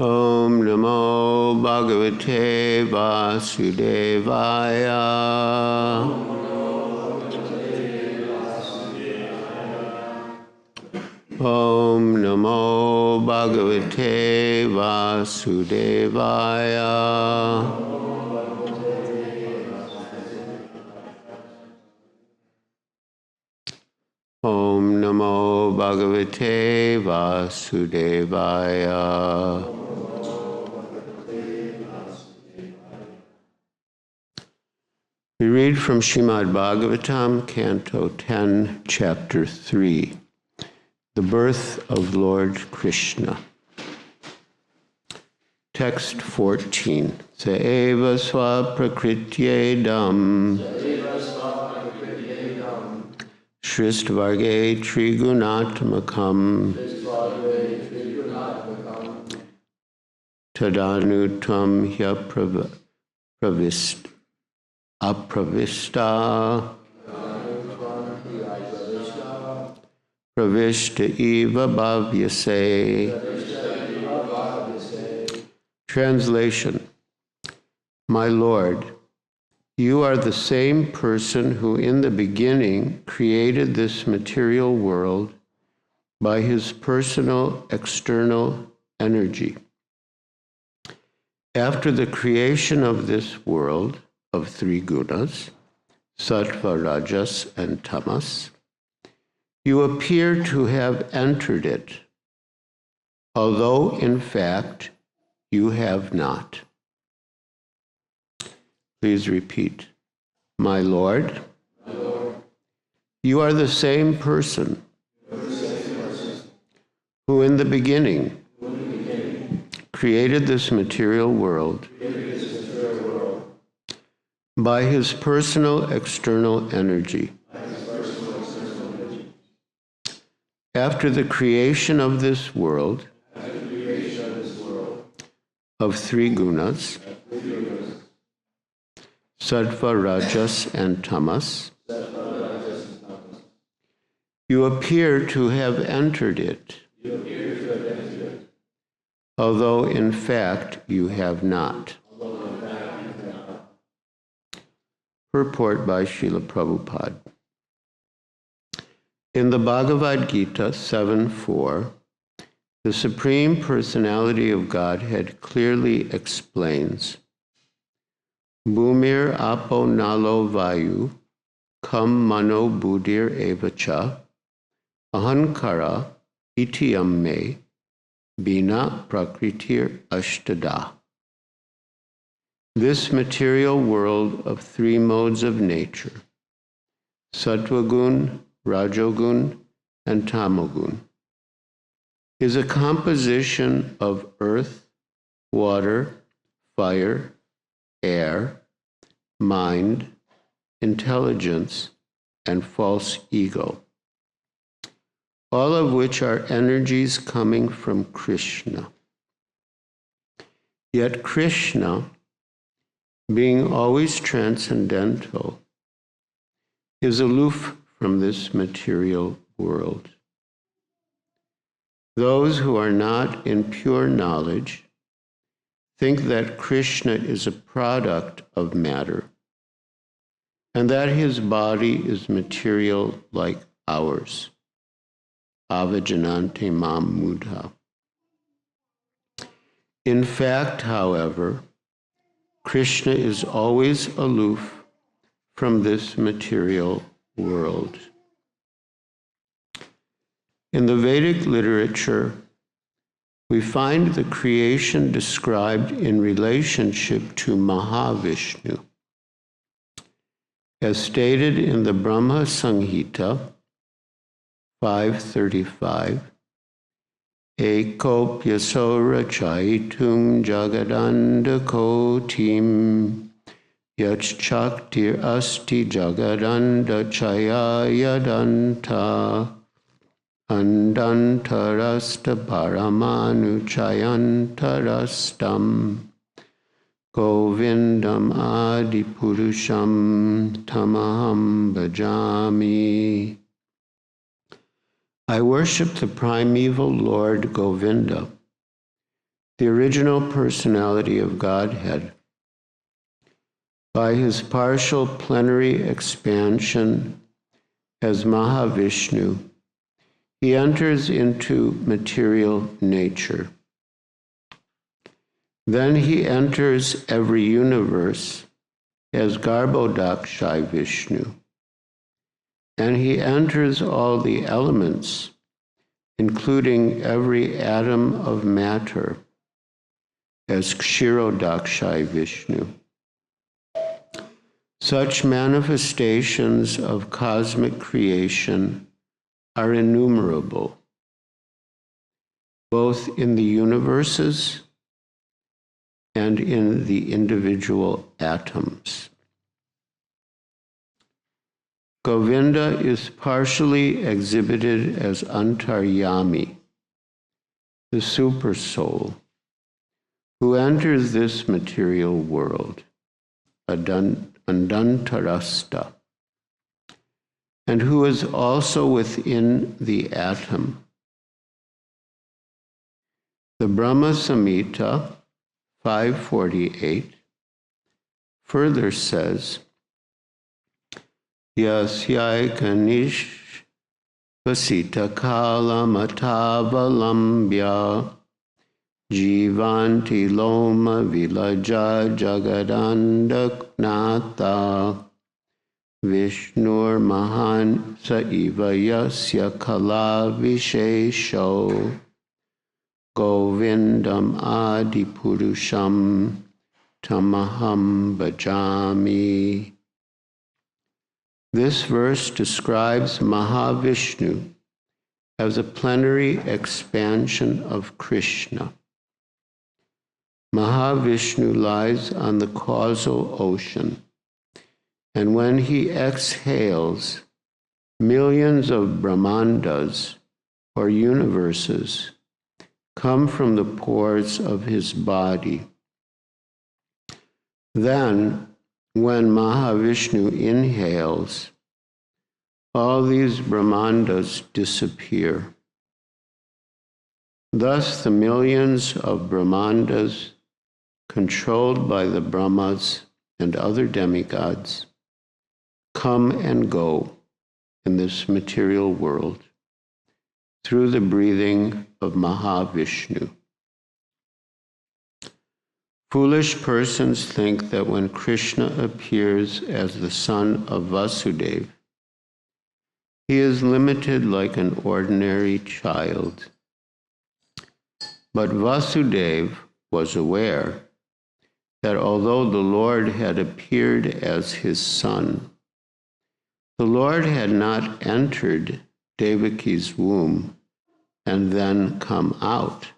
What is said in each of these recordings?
Om Namo Bhagavate Vasudevaya. Om Namo Bhagavate Vasudevaya. Om Namo Bhagavate Vasudevaya. We read from Srimad Bhagavatam, Canto 10, Chapter 3, the birth of Lord Krishna. Text 14. Saeva sva prakrityedam Shristvarge trigunatmakam Tadanutam hya apravista pravishta eva bhavyase. Translation. My Lord, you are the same person who in the beginning created this material world by his personal external energy. After the creation of this world of three gunas, sattva, rajas, and tamas, you appear to have entered it, although in fact you have not. Please repeat. My Lord, you are the same person who in the beginning created this material world by his personal external energy. After the creation of this world of three gunas, sattva, rajas, and tamas, you appear to have entered it, although in fact you have not. Purport by Srila Prabhupada. In the Bhagavad Gita 7.4, the Supreme Personality of Godhead clearly explains, Bhumir apo nalo vayu kam mano buddhir evacha ahankara itiyam me bina prakritir ashtada. This material world of three modes of nature, sattvagun, rajogun, and tamogun, is a composition of earth, water, fire, air, mind, intelligence, and false ego, all of which are energies coming from Krishna. Yet Krishna, being always transcendental, is aloof from this material world. Those who are not in pure knowledge think that Krishna is a product of matter and that his body is material like ours. Avajanante mam mudha. In fact, however, Krishna is always aloof from this material world. In the Vedic literature, we find the creation described in relationship to Mahavishnu. As stated in the Brahma Samhita 5.35, Ekopyaso rachaitum jagadanda kotim yachchaktir asti jagadanda chayayadanta andantarasta paramanu chayantarastam govindam adipurusham tamaham bhajami. I worship the primeval Lord Govinda, the original personality of Godhead. By his partial plenary expansion as Mahavishnu, he enters into material nature. Then he enters every universe as Garbhodakshai Vishnu, and he enters all the elements, including every atom of matter, as Kshirodakshai Vishnu. Such manifestations of cosmic creation are innumerable, both in the universes and in the individual atoms. Govinda is partially exhibited as Antaryami, the Supersoul, who enters this material world, Andantarasta, and who is also within the atom. The Brahma Samhita 548 further says, Yasyai Kanish Vasita Kalamatavalambyā Jivanti Loma Vilaja Jagadandaknata Vishnur Mahan Saiva Yasya Kala Vishesho Govindam Adipurusham Tamaham Bhajami. This verse describes Mahavishnu as a plenary expansion of Krishna. Mahavishnu lies on the causal ocean, and when he exhales, millions of Brahmandas, or universes, come from the pores of his body. Then, when Mahavishnu inhales, all these Brahmandas disappear. Thus, the millions of Brahmandas, controlled by the Brahmas and other demigods, come and go in this material world through the breathing of Mahavishnu. Foolish persons think that when Krishna appears as the son of Vasudeva, he is limited like an ordinary child. But Vasudeva was aware that although the Lord had appeared as his son, the Lord had not entered Devaki's womb and then come out.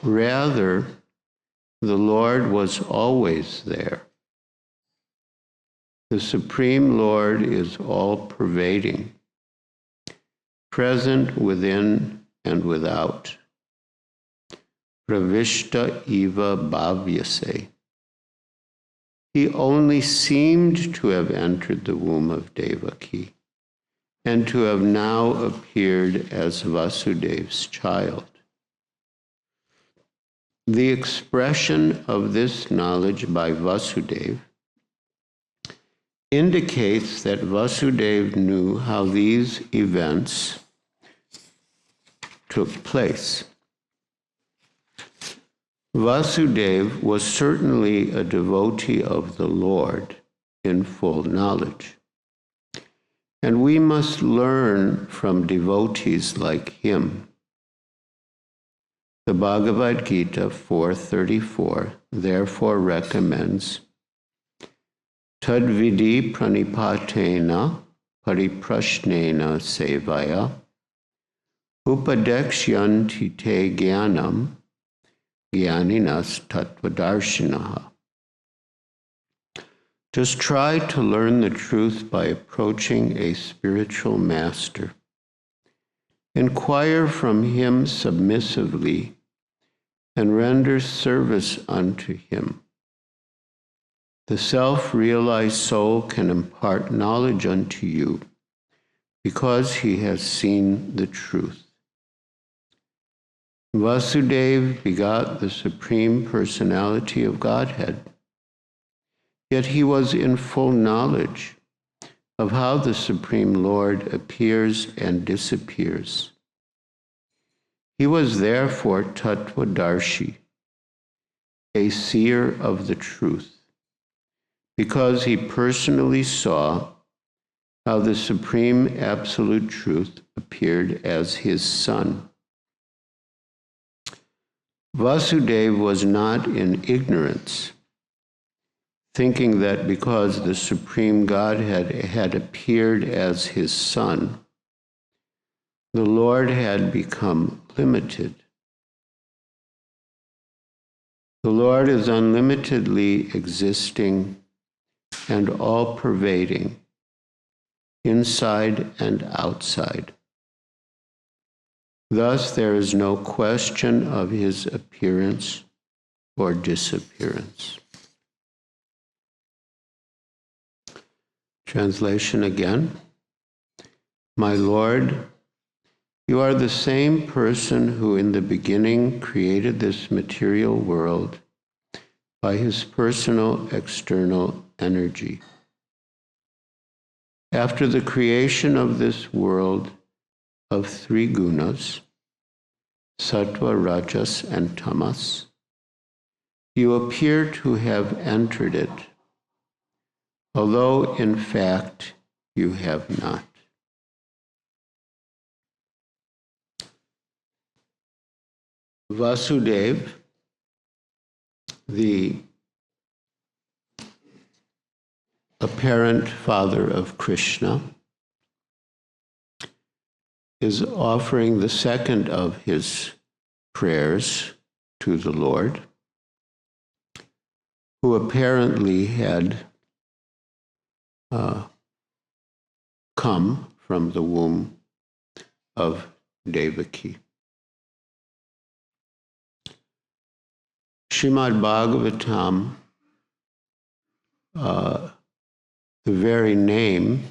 Rather, the Lord was always there. The Supreme Lord is all-pervading, present within and without. Pravishta eva bhavyase. He only seemed to have entered the womb of Devaki and to have now appeared as Vasudeva's child. The expression of this knowledge by Vasudeva indicates that Vasudeva knew how these events took place. Vasudeva was certainly a devotee of the Lord in full knowledge, and we must learn from devotees like him. The Bhagavad Gita 4:34 therefore recommends Tadvidi pranipatena pariprashnena sevaya upadekshyanti te jnanam jnaninas tattvadarsinaha. Just try to learn the truth by approaching a spiritual master. Inquire from him submissively and render service unto him. The self-realized soul can impart knowledge unto you because he has seen the truth. Vasudeva begot the Supreme Personality of Godhead, yet he was in full knowledge of how the Supreme Lord appears and disappears. He was therefore Tattvadarshi, a seer of the truth, because he personally saw how the Supreme Absolute Truth appeared as his son. Vasudeva was not in ignorance, thinking that because the Supreme Godhead had appeared as his son, the Lord had become limited. The Lord is unlimitedly existing and all-pervading, inside and outside. Thus, there is no question of his appearance or disappearance. Translation again. My Lord, you are the same person who in the beginning created this material world by his personal external energy. After the creation of this world of three gunas, sattva, rajas, and tamas, you appear to have entered it, although in fact you have not. Vasudeva, the apparent father of Krishna, is offering the second of his prayers to the Lord, who apparently had come from the womb of Devaki. Srimad Bhagavatam, the very name,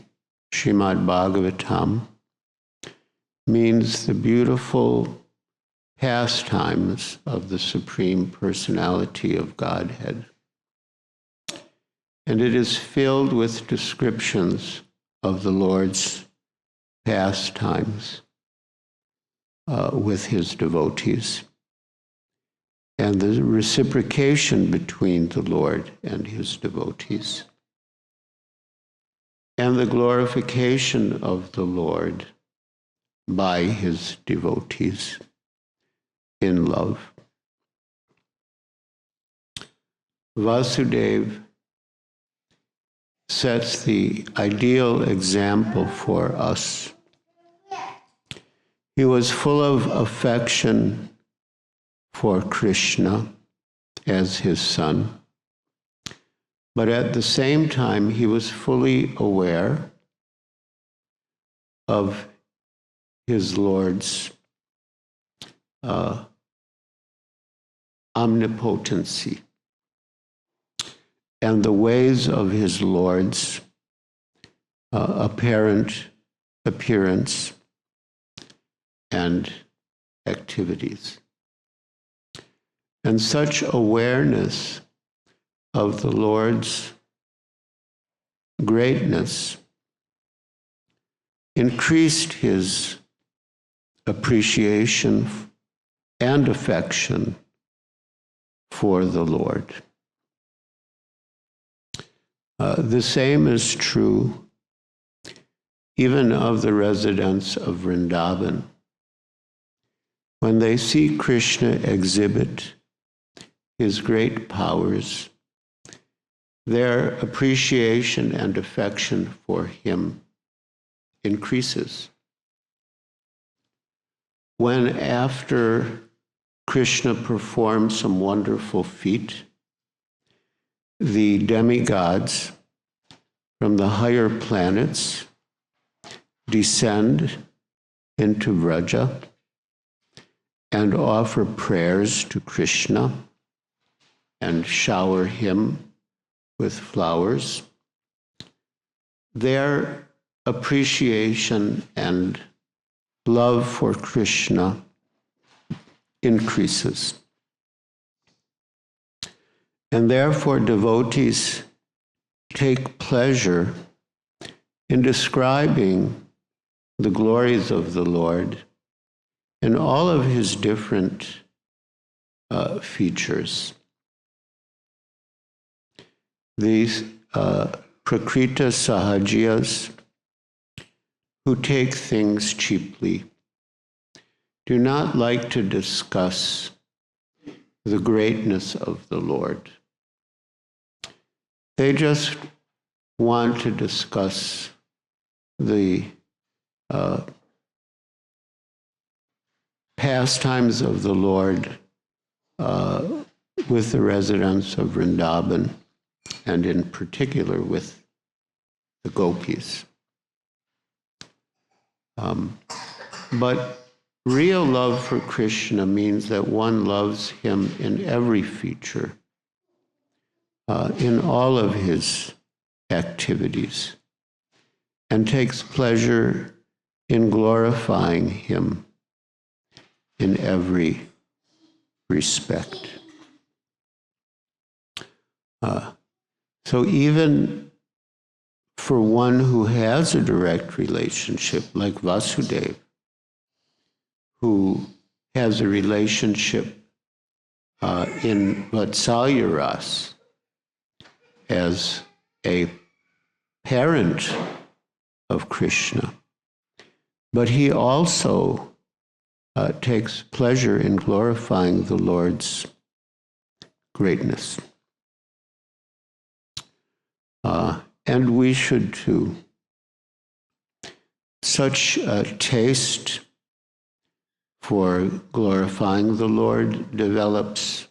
Srimad Bhagavatam, means the beautiful pastimes of the Supreme Personality of Godhead. And it is filled with descriptions of the Lord's pastimes with his devotees, and the reciprocation between the Lord and his devotees, and the glorification of the Lord by his devotees in love. Vasudeva sets the ideal example for us. He was full of affection for Krishna as his son, but at the same time he was fully aware of his Lord's omnipotency and the ways of his Lord's apparent appearance and activities. And such awareness of the Lord's greatness increased his appreciation and affection for the Lord. The same is true even of the residents of Vrindavan. When they see Krishna exhibit his great powers, their appreciation and affection for him increases. When after Krishna performs some wonderful feat, the demigods from the higher planets descend into Vraja and offer prayers to Krishna and shower him with flowers, their appreciation and love for Krishna increases. And therefore, devotees take pleasure in describing the glories of the Lord in all of his different features. These Prakrita Sahajiyas, who take things cheaply, do not like to discuss the greatness of the Lord. They just want to discuss the pastimes of the Lord with the residents of Vrindavan, and in particular with the gopis. But real love for Krishna means that one loves him in every feature, in all of his activities, and takes pleasure in glorifying him in every respect. So even for one who has a direct relationship, like Vasudeva, who has a relationship in Vatsalya Ras as a parent of Krishna, but he also takes pleasure in glorifying the Lord's greatness. And we should too. Such a taste for glorifying the Lord develops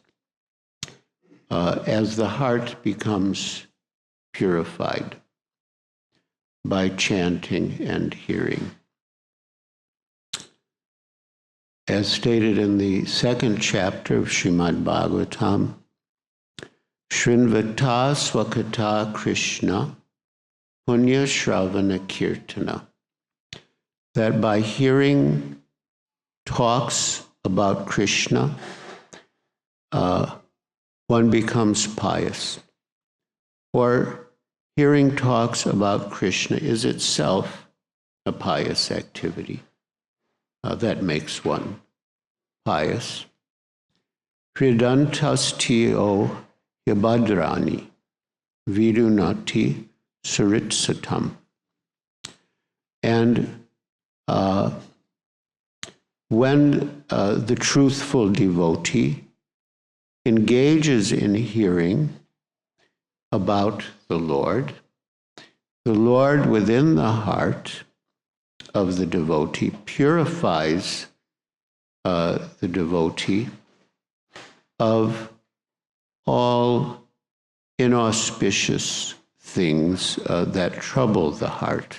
as the heart becomes purified by chanting and hearing. As stated in the second chapter of Srimad Bhagavatam, Shrinvata Swakata Krishna Punya Shravana Kirtana, that by hearing talks about Krishna, one becomes pious. Or hearing talks about Krishna is itself a pious activity that makes one pious. Hridantastio Yabhadrani Vidunati Saritsatam. And when the truthful devotee engages in hearing about the Lord within the heart of the devotee purifies the devotee of all inauspicious things that trouble the heart.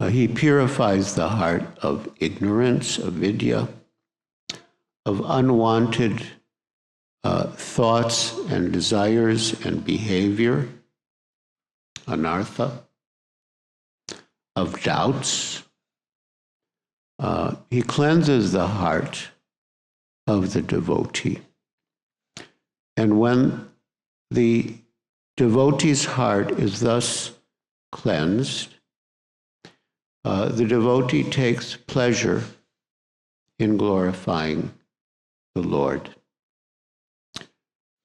He purifies the heart of ignorance, of vidya, of unwanted thoughts and desires and behavior, anartha, of doubts. He cleanses the heart of the devotee. And when the devotee's heart is thus cleansed, the devotee takes pleasure in glorifying the Lord.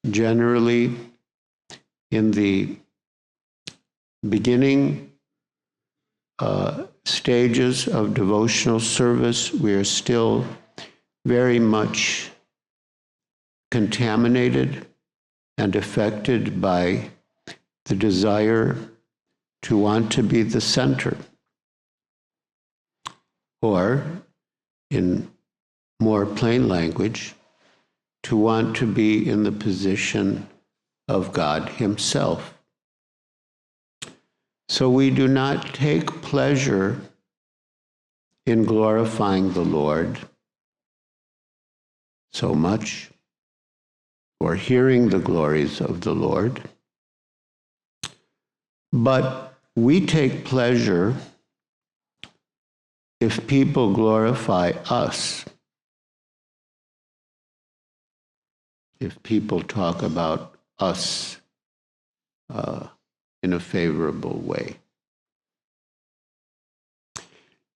Generally, in the beginning stages of devotional service, we are still very much contaminated and affected by the desire to want to be the center, or in more plain language, to want to be in the position of God himself. So we do not take pleasure in glorifying the Lord so much, or hearing the glories of the Lord, but we take pleasure if people glorify us if people talk about us in a favorable way.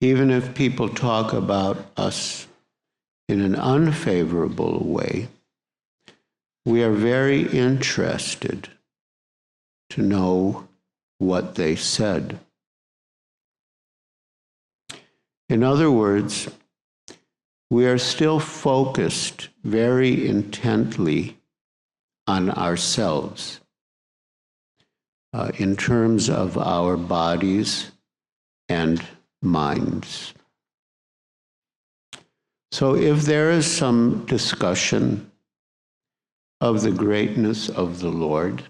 Even if people talk about us in an unfavorable way, we are very interested to know what they said. In other words, we are still focused very intently on ourselves in terms of our bodies and minds. So if there is some discussion of the greatness of the Lord,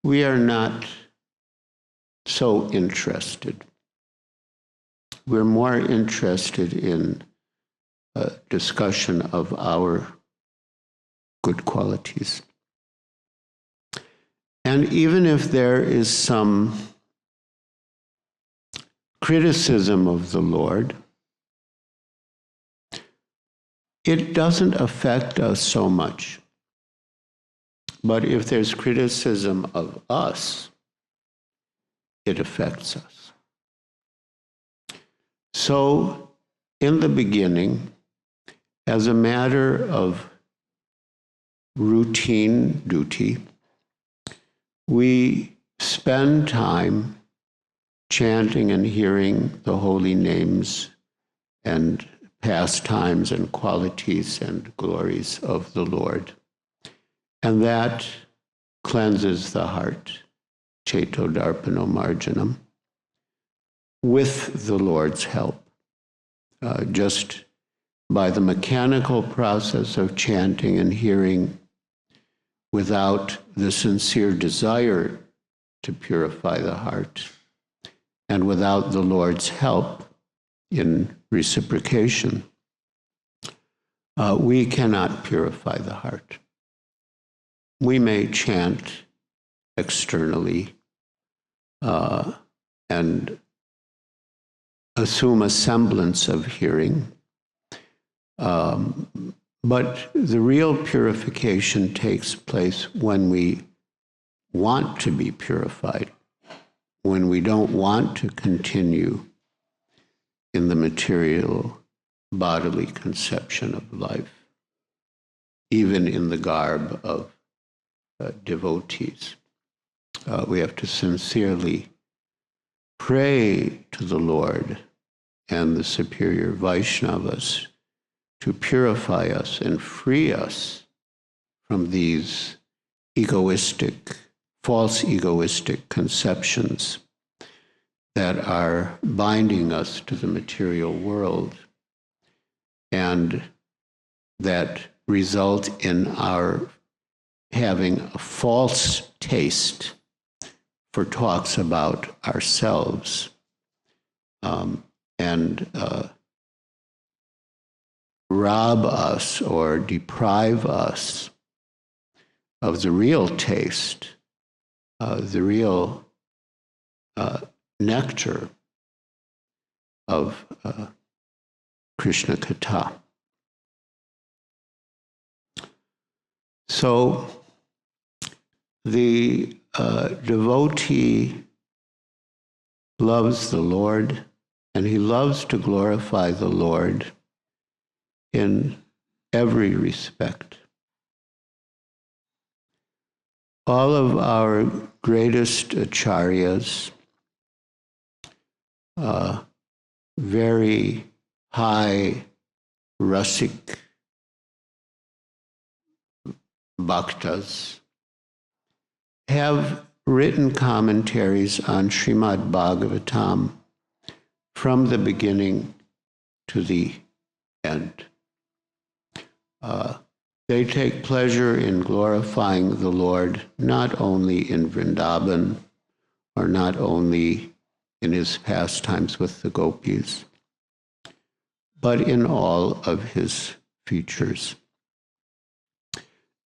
we are not so interested. We're more interested in a discussion of our good qualities. And even if there is some criticism of the Lord, it doesn't affect us so much. But if there's criticism of us, it affects us. So, in the beginning, as a matter of routine duty, we spend time chanting and hearing the holy names and pastimes and qualities and glories of the Lord. And that cleanses the heart, Cheto Darpano Marjanam, with the Lord's help. Just by the mechanical process of chanting and hearing, without the sincere desire to purify the heart, and without the Lord's help in reciprocation, we cannot purify the heart. We may chant externally and assume a semblance of hearing, but the real purification takes place when we want to be purified, when we don't want to continue in the material bodily conception of life, even in the garb of devotees. We have to sincerely pray to the Lord and the superior Vaishnavas to purify us and free us from these false egoistic conceptions that are binding us to the material world and that result in our having a false taste for talks about ourselves and rob us or deprive us of the real taste, the real nectar of Krishna Katha. So the devotee loves the Lord, and he loves to glorify the Lord in every respect. All of our greatest acharyas, very high rasik bhaktas, have written commentaries on Srimad Bhagavatam from the beginning to the end. They take pleasure in glorifying the Lord not only in Vrindavan or not only in his pastimes with the gopis, but in all of his features.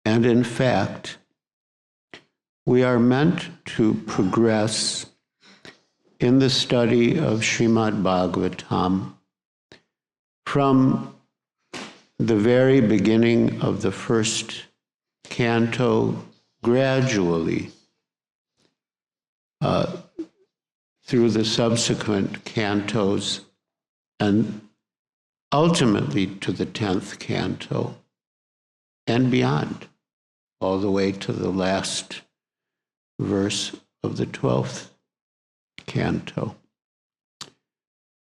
And in fact, we are meant to progress in the study of Srimad Bhagavatam from the very beginning of the first canto, gradually, through the subsequent cantos, and ultimately to the 10th canto and beyond, all the way to the last verse of the 12th canto.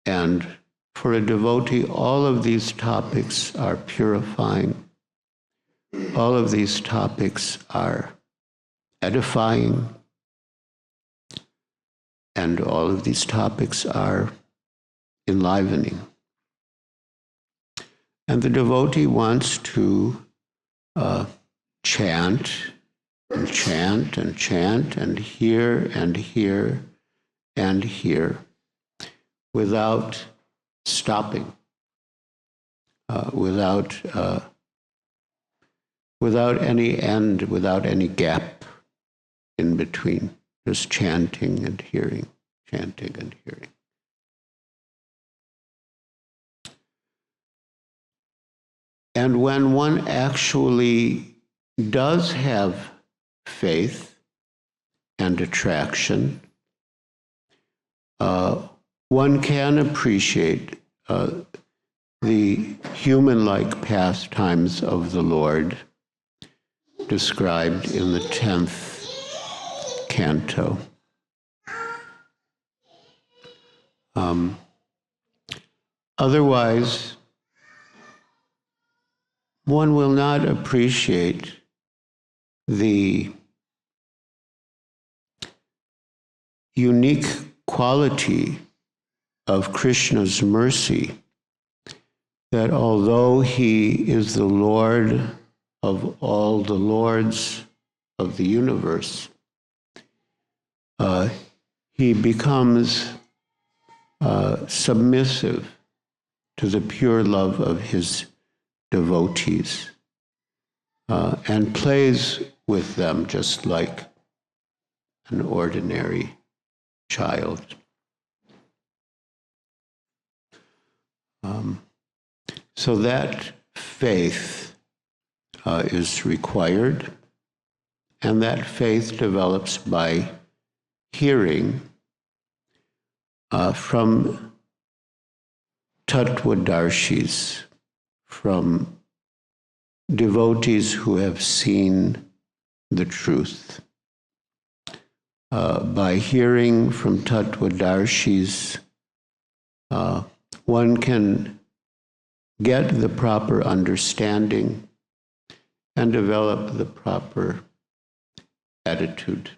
And for a devotee, all of these topics are purifying. All of these topics are edifying. And all of these topics are enlivening. And the devotee wants to chant and chant and chant and hear and hear and hear without stopping, without any end, without any gap in between, just chanting and hearing, chanting and hearing. And when one actually does have faith and attraction, one can appreciate the human-like pastimes of the Lord described in the 10th canto. Otherwise, one will not appreciate the unique quality of Krishna's mercy, that although he is the Lord of all the lords of the universe, he becomes submissive to the pure love of his devotees and plays with them just like an ordinary child. So that faith is required, and that faith develops by hearing from tattvadarshis, from devotees who have seen the truth. By hearing from tattvadarshis, one can get the proper understanding and develop the proper attitude.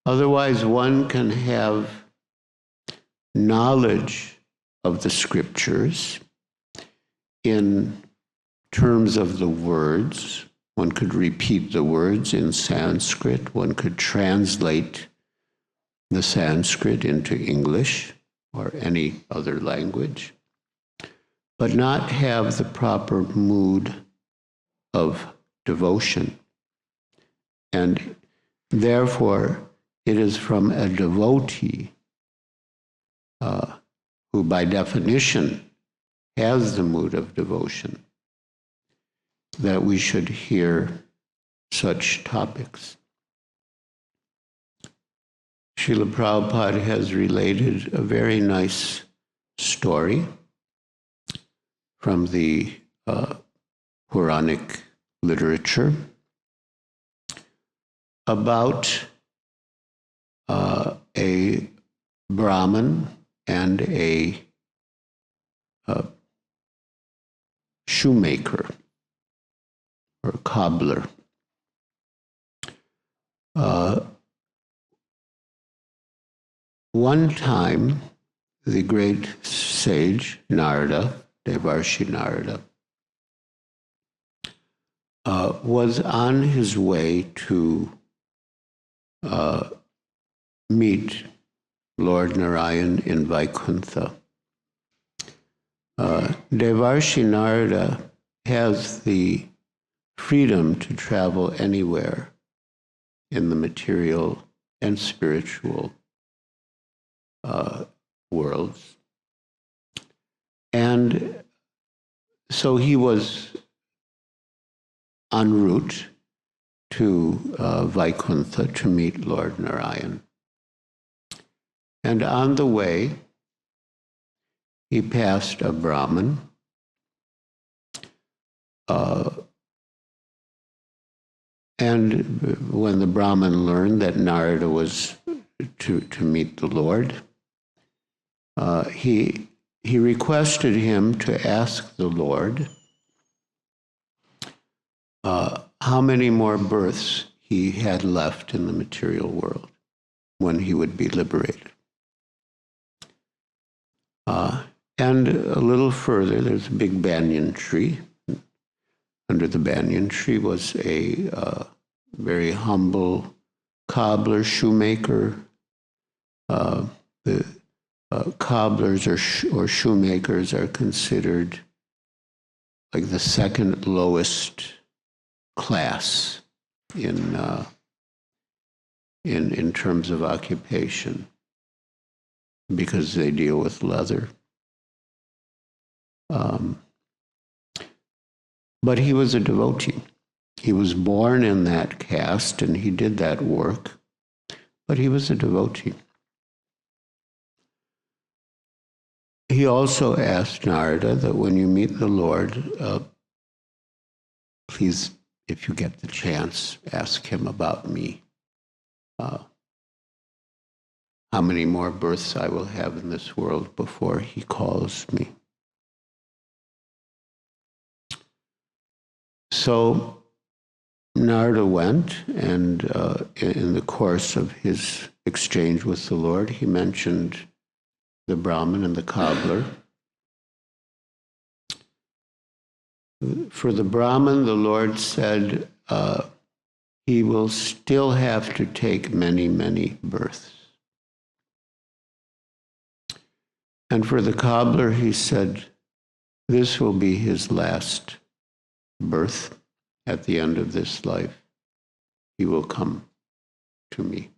Otherwise, one can have knowledge of the scriptures in terms of the words. One could repeat the words in Sanskrit. One could translate the Sanskrit into English or any other language, but not have the proper mood of devotion. And therefore, it is from a devotee who by definition has the mood of devotion that we should hear such topics. Srila Prabhupada has related a very nice story from the Puranic literature about a Brahmin and a shoemaker or cobbler. One time, the great sage Narada, Devarshi Narada, was on his way to meet Lord Narayan in Vaikuntha. Devarshi Narada has the freedom to travel anywhere in the material and spiritual worlds. And so he was en route to Vaikuntha to meet Lord Narayan. And on the way, he passed a Brahmin. And when the Brahmin learned that Narada was to meet the Lord, he requested him to ask the Lord how many more births he had left in the material world when he would be liberated. And a little further, there's a big banyan tree. Under the banyan tree was a very humble cobbler, shoemaker. The cobblers or shoemakers are considered like the second lowest class in terms of occupation, because they deal with leather. But he was a devotee. He was born in that caste and he did that work, but he was a devotee. He also asked Narada that when you meet the Lord, please, if you get the chance, ask him about me. How many more births I will have in this world before he calls me. So Narada went, and in the course of his exchange with the Lord, he mentioned the Brahmin and the cobbler. For the Brahmin, the Lord said he will still have to take many, many births. And for the cobbler, he said, this will be his last birth. At the end of this life, he will come to me.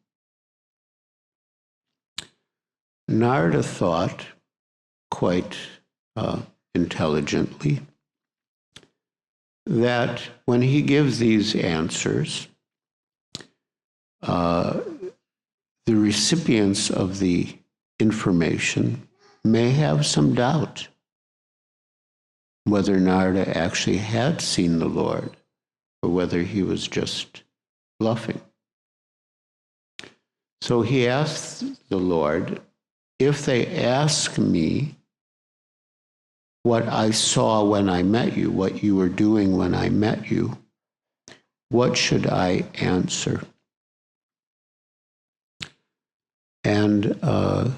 Narada thought quite intelligently that when he gives these answers, the recipients of the information may have some doubt whether Narada actually had seen the Lord or whether he was just bluffing. So he asked the Lord, if they ask me what I saw when I met you, what you were doing when I met you, what should I answer? And the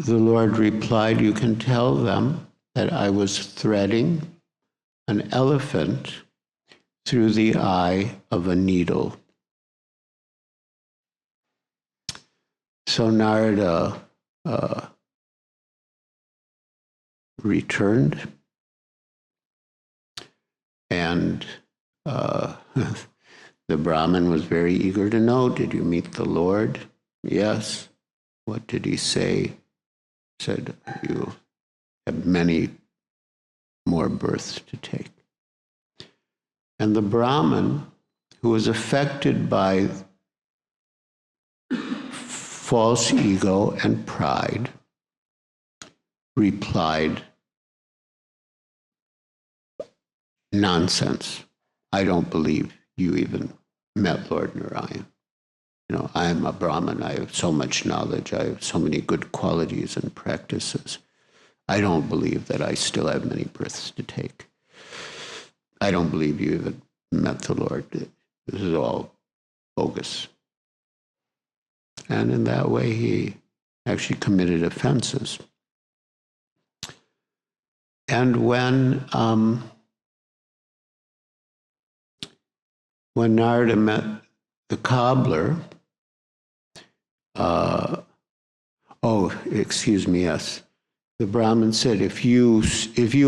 Lord replied, you can tell them that I was threading an elephant through the eye of a needle. So Narada returned, and the Brahmin was very eager to know, did you meet the Lord? Yes. What did he say? He said, you have many more births to take. And the Brahmin, who was affected by false ego and pride, replied, nonsense. I don't believe you even met Lord Narayan. You know, I am a Brahmin. I have so much knowledge. I have so many good qualities and practices. I don't believe that I still have many births to take. I don't believe you even met the Lord. This is all bogus. And in that way, he actually committed offenses. And when Narada met the cobbler, yes. The Brahmin said, if you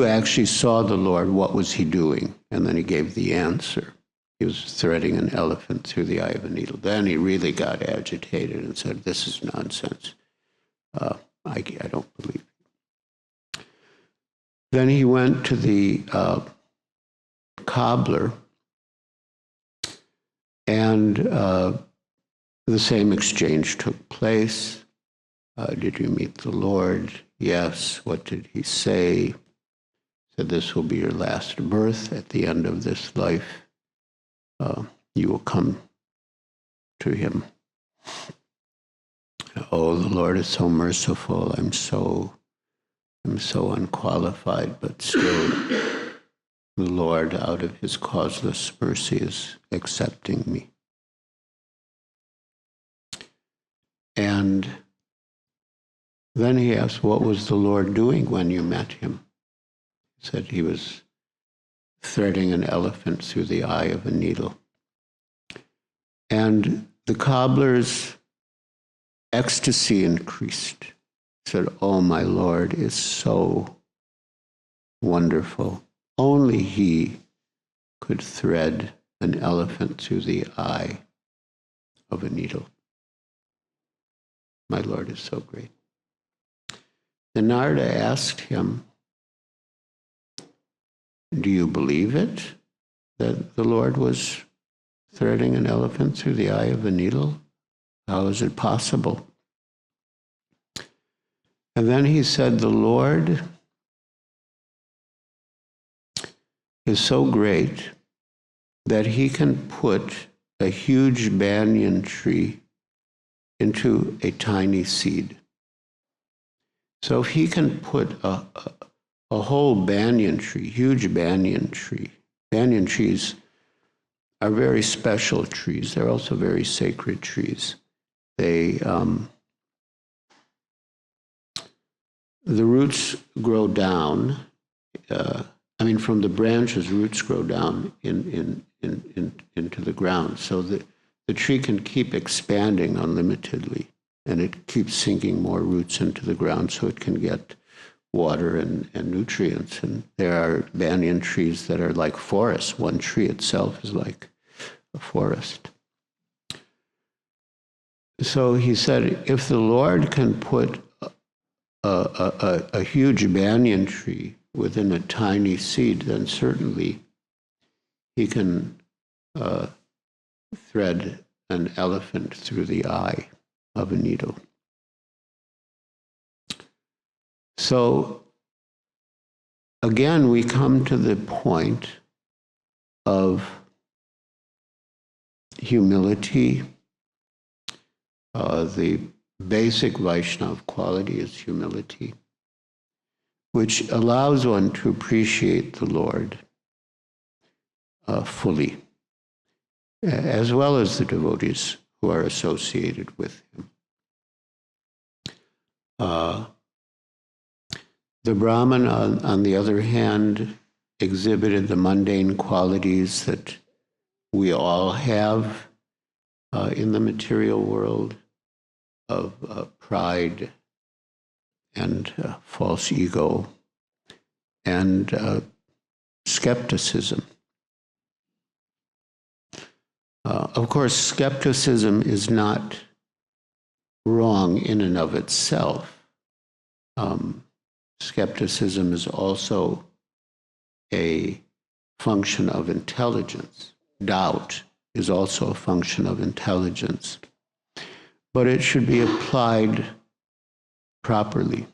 actually saw the Lord, what was he doing? And then he gave the answer. He was threading an elephant through the eye of a needle. Then he really got agitated and said, this is nonsense. I don't believe it. Then he went to the cobbler, and the same exchange took place. Did you meet the Lord? Yes. What did he say? Said, this will be your last birth. At the end of this life, you will come to him. Oh, the Lord is so merciful. I'm so unqualified, but still the Lord, out of his causeless mercy, is accepting me. And then he asked, what was the Lord doing when you met him? He said he was threading an elephant through the eye of a needle. And the cobbler's ecstasy increased. He said, oh, my Lord is so wonderful. Only he could thread an elephant through the eye of a needle. My Lord is so great. Then Narada asked him, do you believe it, that the Lord was threading an elephant through the eye of a needle? How is it possible? And then he said, the Lord is so great that he can put a huge banyan tree into a tiny seed. So if he can put a whole banyan tree, huge banyan trees are very special trees. They're also very sacred trees. They, the roots grow down. From the branches, roots grow down into the ground, so that the tree can keep expanding unlimitedly, and it keeps sinking more roots into the ground, so it can get water and nutrients. And there are banyan trees that are like forests. One tree itself is like a forest. So he said, if the Lord can put a huge banyan tree within a tiny seed, then certainly he can thread an elephant through the eye of a needle. So again, we come to the point of humility. The basic Vaishnava quality is humility, which allows one to appreciate the Lord fully, as well as the devotees who are associated with him. The Brahman, on the other hand, exhibited the mundane qualities that we all have in the material world of pride and false ego and skepticism. Of course, skepticism is not wrong in and of itself. Skepticism is also a function of intelligence. Doubt is also a function of intelligence. But it should be applied properly.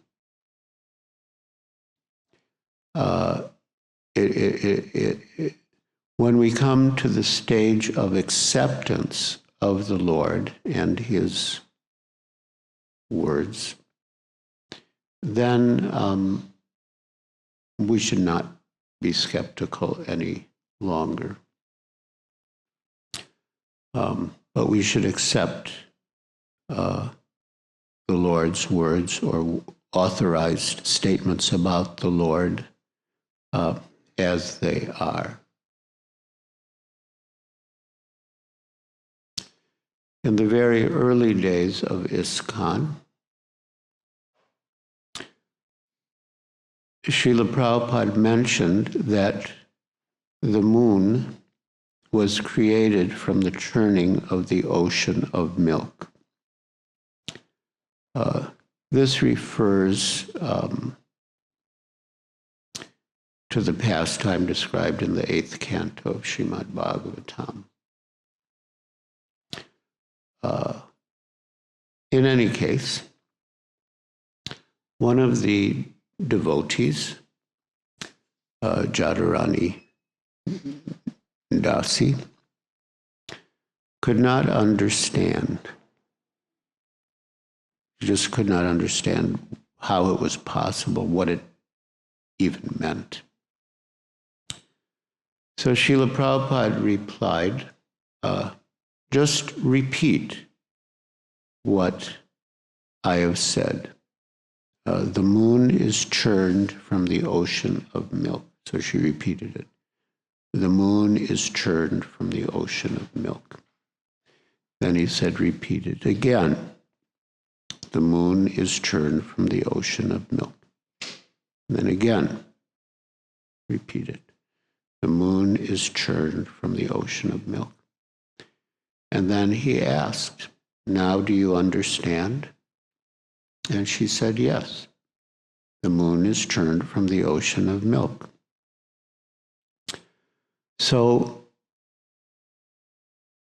When we come to the stage of acceptance of the Lord and his words, then we should not be skeptical any longer. But we should accept the Lord's words or authorized statements about the Lord as they are. In the very early days of ISKCON, Srila Prabhupada mentioned that the moon was created from the churning of the ocean of milk. This refers to the pastime described in the 8th canto of Srimad Bhagavatam. In any case, one of the devotees, Jadharani Dasi, could not understand. She just could not understand how it was possible, what it even meant. So Srila Prabhupada replied, just repeat what I have said. The moon is churned from the ocean of milk. So she repeated it. The moon is churned from the ocean of milk. Then he said, repeat it again. The moon is churned from the ocean of milk. And then again, repeat it. The moon is churned from the ocean of milk. And then he asked, now do you understand? And she said, yes. The moon is churned from the ocean of milk. So,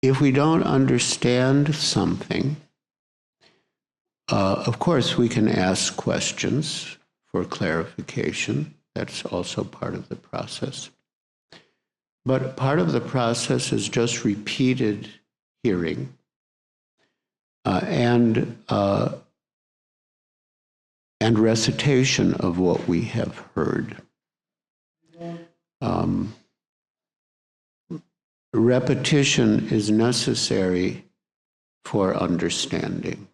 if we don't understand something, of course we can ask questions for clarification. That's also part of the process. But part of the process is just repeated hearing and recitation of what we have heard. Repetition is necessary for understanding.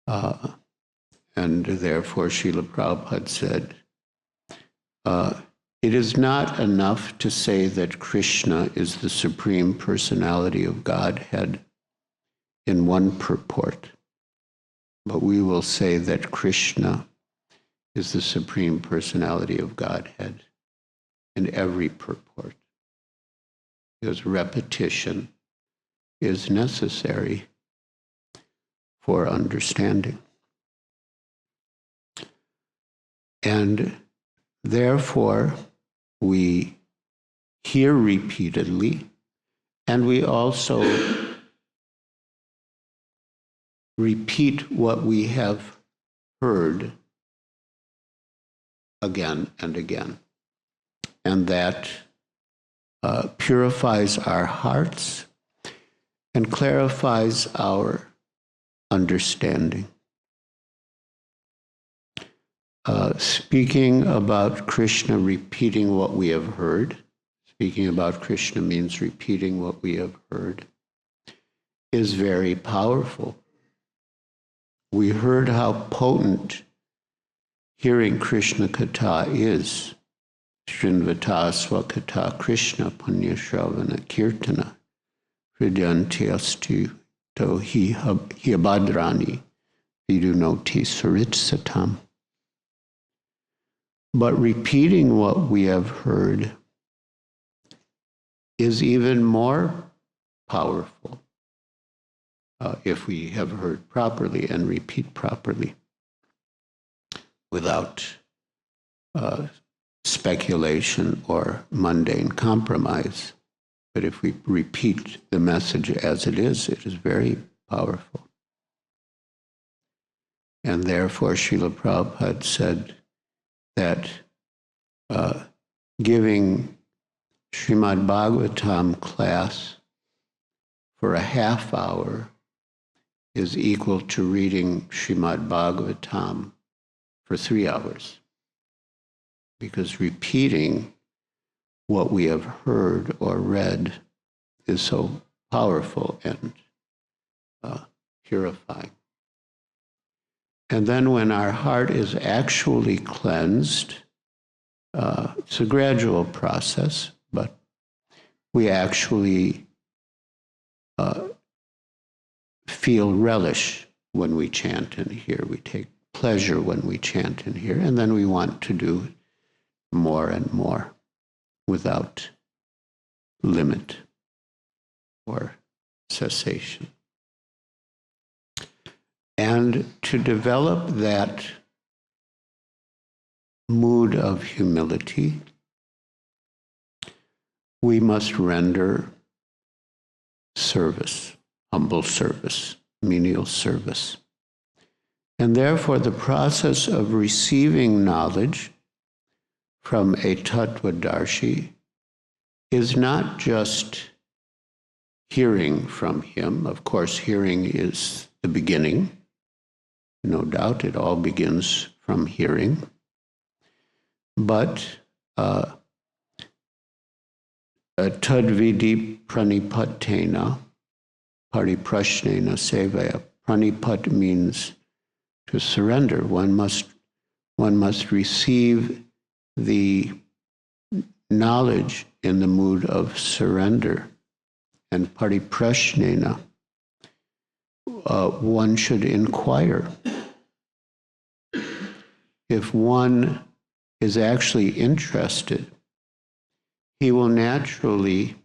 And therefore, Srila Prabhupada said, it is not enough to say that Krishna is the Supreme Personality of Godhead in one purport, but we will say that Krishna is the Supreme Personality of Godhead in every purport, because repetition is necessary for understanding. And therefore, we hear repeatedly, and we also repeat what we have heard again and again. And that purifies our hearts and clarifies our understanding. Speaking about Krishna, repeating what we have heard. Speaking about Krishna means repeating what we have heard, is very powerful. We heard how potent hearing Krishna Katha is. Srinvata Swakatha Krishna Punya Shravana Kirtana Hridyantyasti to Hiabhadrani Vidunoti Sarit Satam. But repeating what we have heard is even more powerful if we have heard properly and repeat properly without speculation or mundane compromise. But if we repeat the message as it is very powerful. And therefore, Srila Prabhupada said that giving Srimad Bhagavatam class for a half hour is equal to reading Srimad Bhagavatam for 3 hours. Because repeating what we have heard or read is so powerful and purifying. And then when our heart is actually cleansed, it's a gradual process, but we actually feel relish when we chant and hear. We take pleasure when we chant and hear, and then we want to do more and more without limit or cessation. And to develop that mood of humility, we must render service, humble service, menial service. And therefore, the process of receiving knowledge from a tattvadarshi is not just hearing from him. Of course, hearing is the beginning. No doubt, it all begins from hearing. But tadvidi pranipatena, pariprashnena sevaya. Pranipat means to surrender. One must receive the knowledge in the mood of surrender. And pariprashnena, one should inquire. If one is actually interested, he will naturally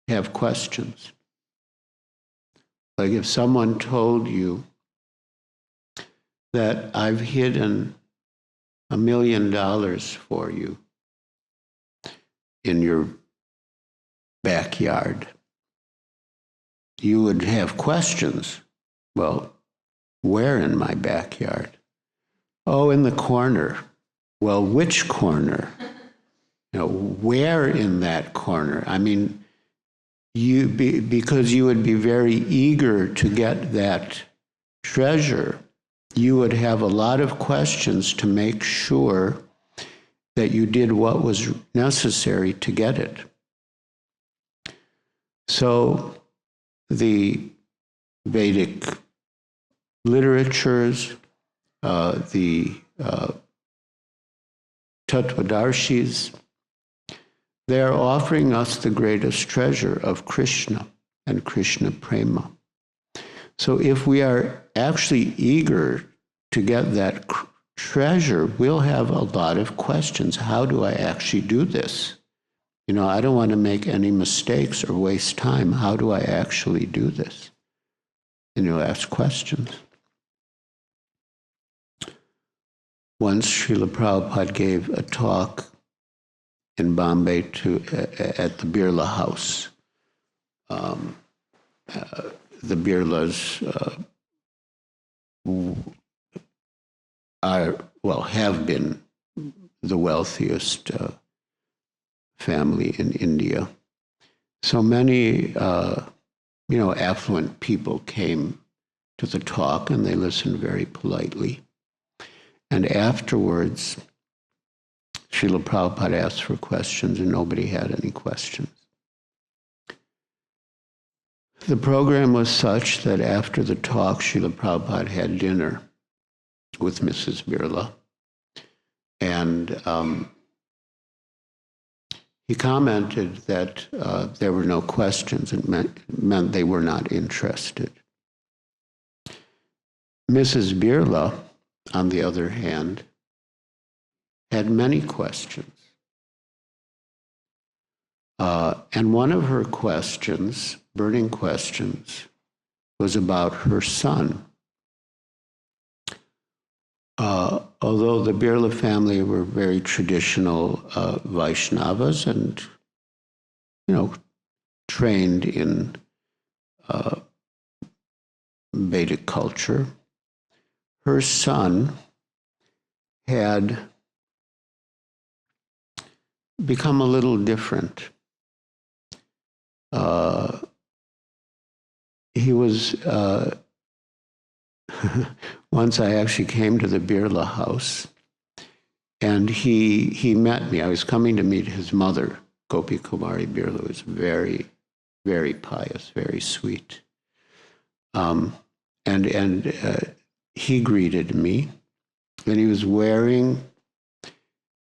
have questions. Like if someone told you that I've hidden $1 million for you in your backyard, you would have questions. Well, where in my backyard? Oh, in the corner. Well, which corner? Where in that corner? I mean, because you would be very eager to get that treasure, you would have a lot of questions to make sure that you did what was necessary to get it. So the Vedic literatures, the tattvadarshis, they are offering us the greatest treasure of Krishna and Krishna prema. So if we are actually eager to get that treasure, we'll have a lot of questions. How do I actually do this? I don't want to make any mistakes or waste time. How do I actually do this? And you'll ask questions. Once Srila Prabhupada gave a talk in Bombay at the Birla House. The Birlas have been the wealthiest family in India. So many, affluent people came to the talk and they listened very politely. And afterwards, Srila Prabhupada asked for questions and nobody had any questions. The program was such that after the talk, Srila Prabhupada had dinner with Mrs. Birla. And he commented that there were no questions. It meant they were not interested. Mrs. Birla, on the other hand, had many questions. And one of her questions, burning questions, was about her son. Although the Birla family were very traditional Vaishnavas and, trained in Vedic culture, her son had become a little different. He was, once I actually came to the Birla house, and he met me. I was coming to meet his mother, Gopi Kumari Birla, who was very, very pious, very sweet. And he greeted me, and he was wearing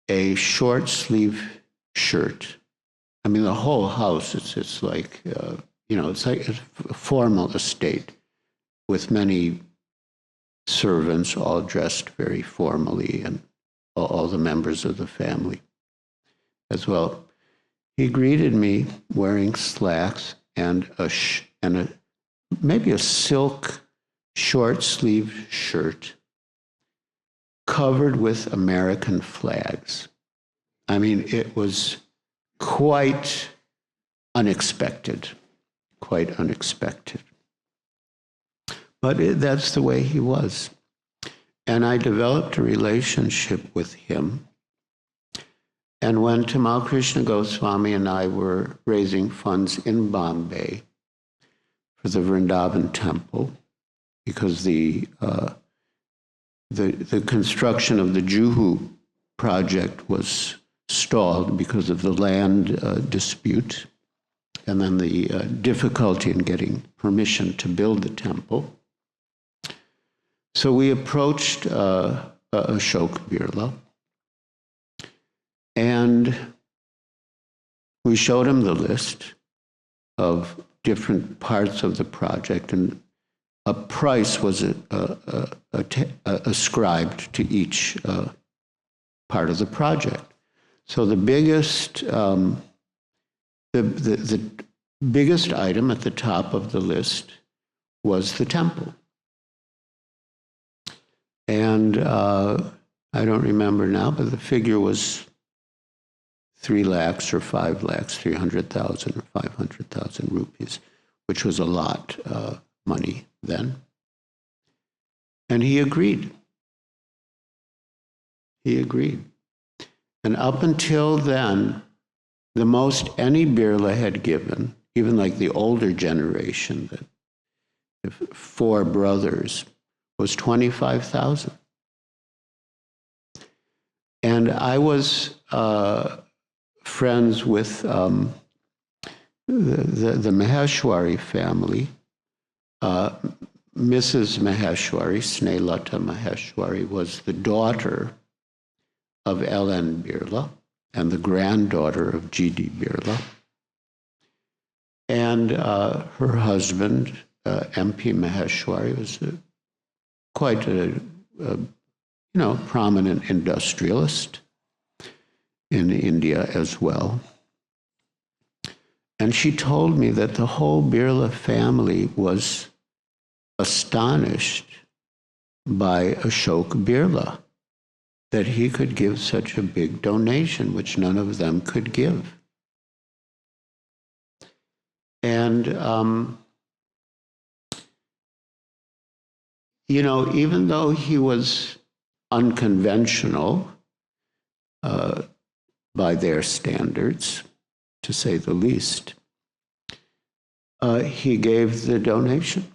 a short sleeve shirt. I mean, the whole house, it's like, it's like a formal estate with many servants all dressed very formally and all the members of the family as well. He greeted me wearing slacks and maybe a silk short sleeve shirt covered with American flags. I mean, it was quite unexpected, quite unexpected. But that's the way he was. And I developed a relationship with him. And when Tamal Krishna Goswami and I were raising funds in Bombay for the Vrindavan temple, because the construction of the Juhu project was stalled because of the land dispute, and then the difficulty in getting permission to build the temple. So we approached Ashok Birla, and we showed him the list of different parts of the project, and a price was ascribed to each part of the project. So the biggest, the biggest item at the top of the list was the temple. And I don't remember now, but the figure was 3 lakhs or 5 lakhs, 300,000 or 500,000 rupees, which was a lot of money then. And he agreed. He agreed. And up until then, the most any Birla had given, even like the older generation, the 4 brothers, was 25,000. And I was friends with the Maheshwari family. Mrs. Maheshwari, Snelata Maheshwari, was the daughter of L.N. Birla and the granddaughter of G.D. Birla. And her husband, M.P. Maheshwari, was quite a prominent industrialist in India as well. And she told me that the whole Birla family was astonished by Ashok Birla, that he could give such a big donation, which none of them could give. And, even though he was unconventional by their standards, to say the least, he gave the donation,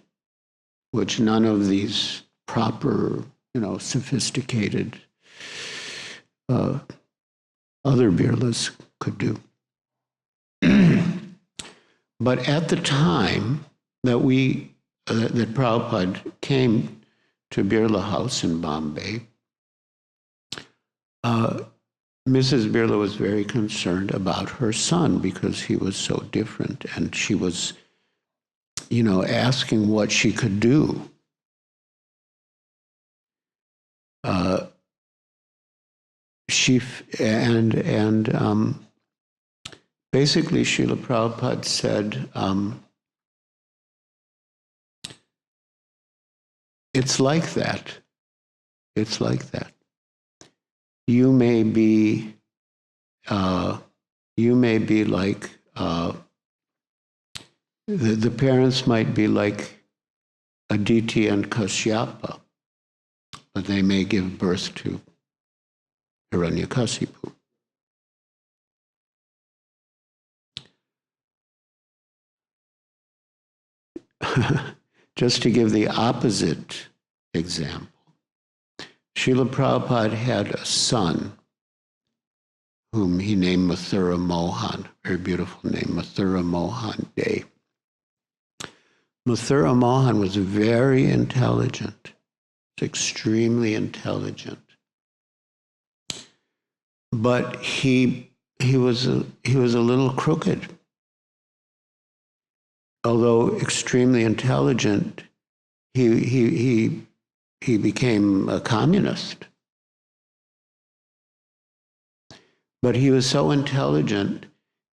which none of these proper, sophisticated other Birlas could do. But at the time that that Prabhupada came to Birla House in Bombay, Mrs. Birla was very concerned about her son because he was so different, and she was, asking what she could do. Basically, Srila Prabhupada said, it's like that. It's like that. You may be like, the parents might be like Aditi and Kashyapa, but they may give birth to Hiranyakasipu. Just to give the opposite example, Srila Prabhupada had a son whom he named Mathura Mohan, very beautiful name, Mathura Mohan Day. Mathura Mohan was very intelligent, extremely intelligent, but he was a little crooked. Although extremely intelligent, he became a communist. But he was so intelligent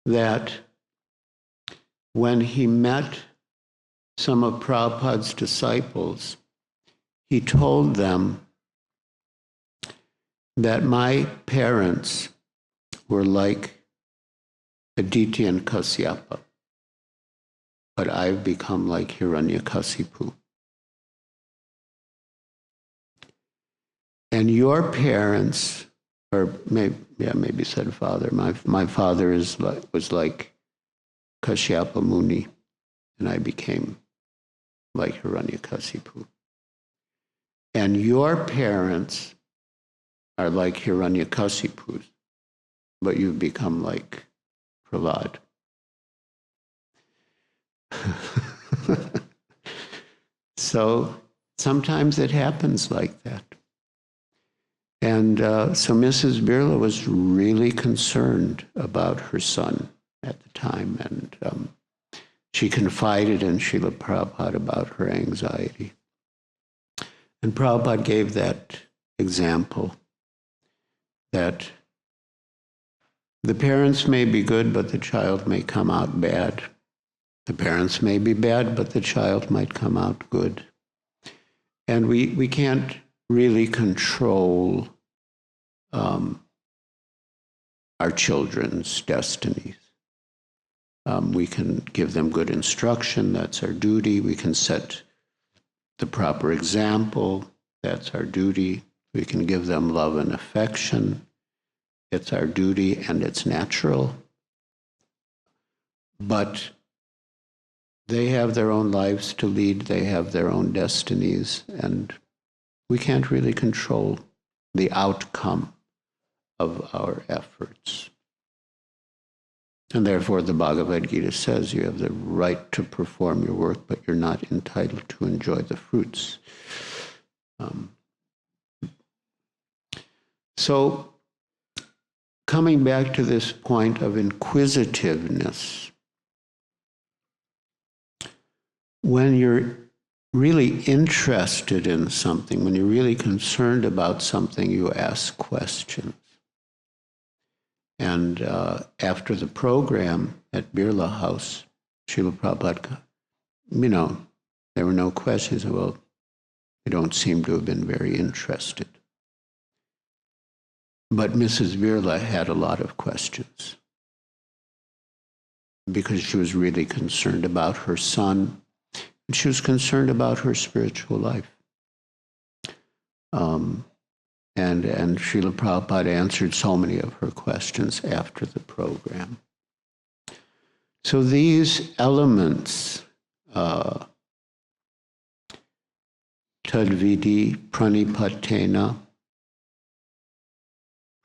that when he met some of Prabhupada's disciples, he told them that my parents were like Aditi and Kasyapa, but I've become like Hiranyakasipu. And your parents, or maybe said father. My father was like Kashyapa Muni, and I became like Hiranyakasipu. And your parents are like Hiranyakasipus, but you've become like Prahlad. So sometimes it happens like that. And so Mrs. Birla was really concerned about her son at the time, and she confided in Srila Prabhupada about her anxiety. And Prabhupada gave that example that the parents may be good, but the child may come out bad. The parents may be bad, but the child might come out good. And we can't really control our children's destinies. We can give them good instruction, that's our duty. We can set the proper example, that's our duty. We can give them love and affection, it's our duty and it's natural. But they have their own lives to lead, they have their own destinies, and we can't really control the outcome of our efforts. And therefore the Bhagavad Gita says you have the right to perform your work, but you're not entitled to enjoy the fruits. So coming back to this point of inquisitiveness, when you're really interested in something, when you're really concerned about something, you ask questions. And after the program at Birla House, Srila Prabhupada, there were no questions. Well, they don't seem to have been very interested. But Mrs. Birla had a lot of questions because she was really concerned about her son. And she was concerned about her spiritual life. And Srila Prabhupada answered so many of her questions after the program. So these elements, tadvidi pranipatena,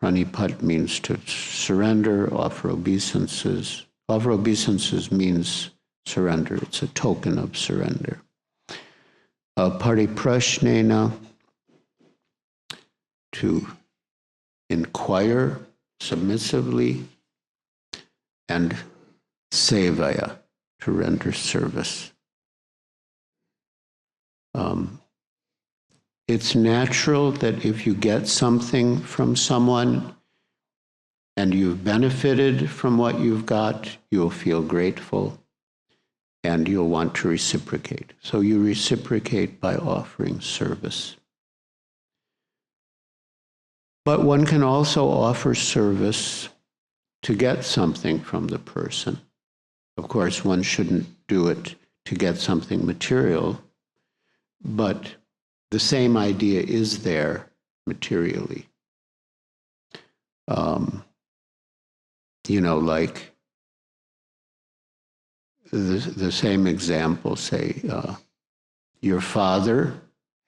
pranipat means to surrender, offer obeisances. Offer obeisances means surrender. It's a token of surrender. Pariprashnena, to inquire submissively, and sevaya, to render service. It's natural that if you get something from someone and you've benefited from what you've got, you'll feel grateful and you'll want to reciprocate. So you reciprocate by offering service. But one can also offer service to get something from the person. Of course, one shouldn't do it to get something material, but the same idea is there materially. Like the same example, say, your father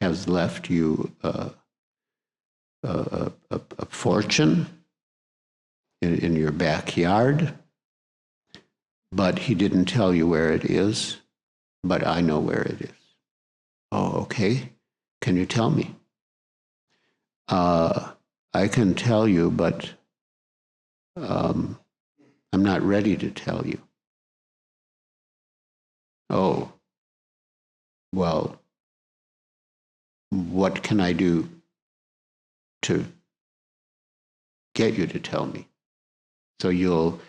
has left you a fortune in your backyard, but he didn't tell you where it is, but I know where it is. Oh, okay. Can you tell me? I can tell you, but I'm not ready to tell you. Oh, well, what can I do to get you to tell me? So you'll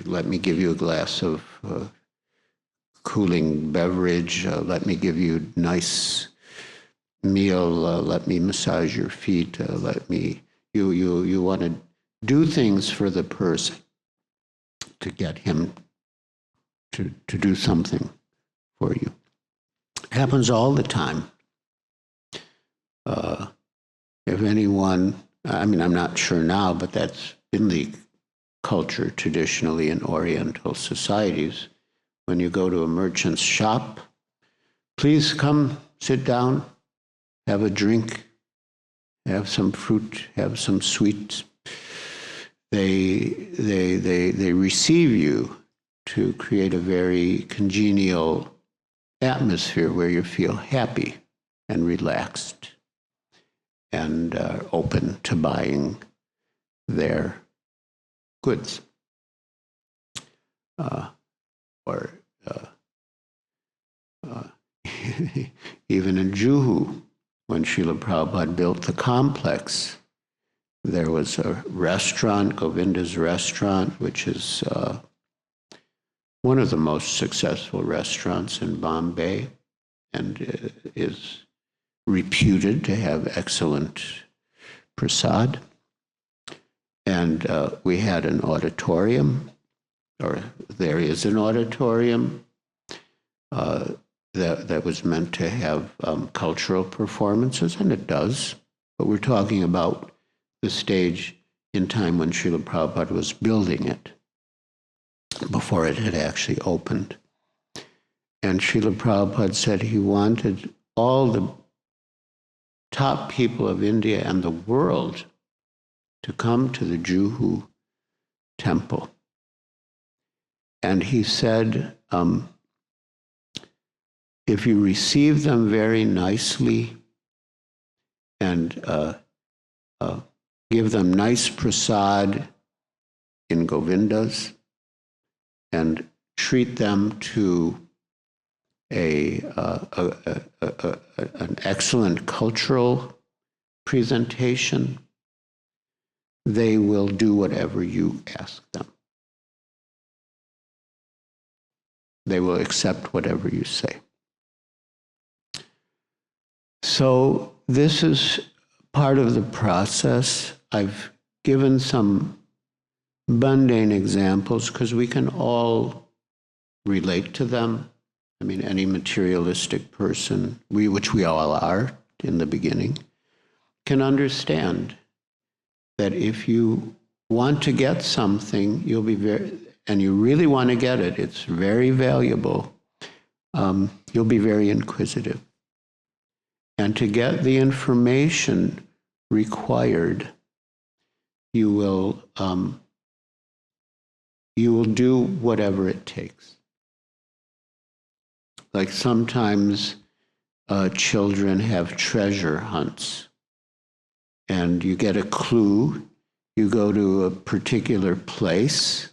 let me give you a glass of cooling beverage. Let me give you nice meal, let me massage your feet, you want to do things for the person to get him to do something for you. It happens all the time. If anyone, I'm not sure now, but that's been the culture traditionally in Oriental societies. When you go to a merchant's shop, please come sit down, have a drink, have some fruit, have some sweets. They receive you to create a very congenial atmosphere where you feel happy and relaxed and open to buying their goods. Even in Juhu, when Srila Prabhupada built the complex, there was a restaurant, Govinda's Restaurant, which is one of the most successful restaurants in Bombay and is reputed to have excellent prasad. And we had an auditorium, or there is an auditorium that was meant to have cultural performances, and it does. But we're talking about the stage in time when Srila Prabhupada was building it, before it had actually opened. And Srila Prabhupada said he wanted all the top people of India and the world to come to the Juhu temple. And he said, if you receive them very nicely and give them nice prasad in Govindas and treat them to an excellent cultural presentation, they will do whatever you ask them. They will accept whatever you say. So this is part of the process. I've given some mundane examples because we can all relate to them. I mean, any materialistic person, which we all are in the beginning, can understand that if you want to get something, you'll be and you really want to get it, it's very valuable, you'll be very inquisitive. And to get the information required, you will do whatever it takes. Like sometimes children have treasure hunts, and you get a clue, you go to a particular place,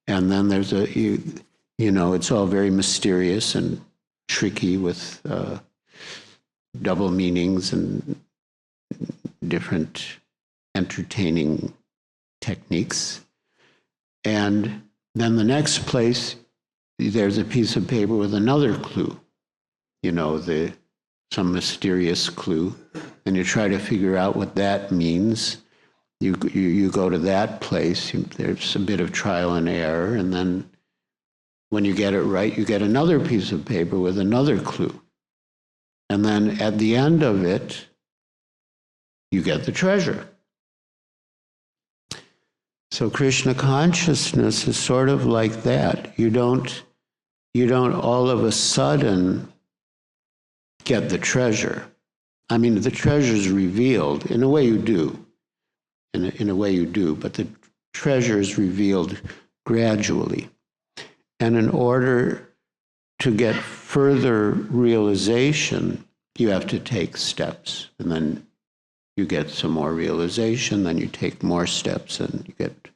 and then there's it's all very mysterious and tricky with double meanings and different entertaining techniques. And then the next place, there's a piece of paper with another clue, some mysterious clue, and you try to figure out what that means. You go to that place, there's a bit of trial and error, and then when you get it right, you get another piece of paper with another clue. And then at the end of it, you get the treasure. So Krishna consciousness is sort of like that. You don't all of a sudden get the treasure. I mean, the treasure is revealed. In a way you do. In a way you do, but the treasure is revealed gradually. And in order to get further realization, you have to take steps. And then you get some more realization, then you take more steps and you get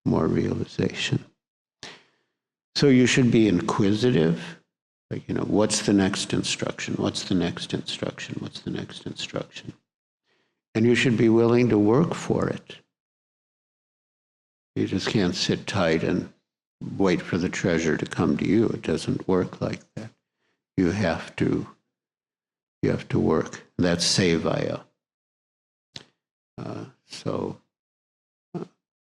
more realization. So you should be inquisitive. Like, what's the next instruction? What's the next instruction? What's the next instruction? And you should be willing to work for it. You just can't sit tight and wait for the treasure to come to you. It doesn't work like that. You have to You have to work. That's sevaya.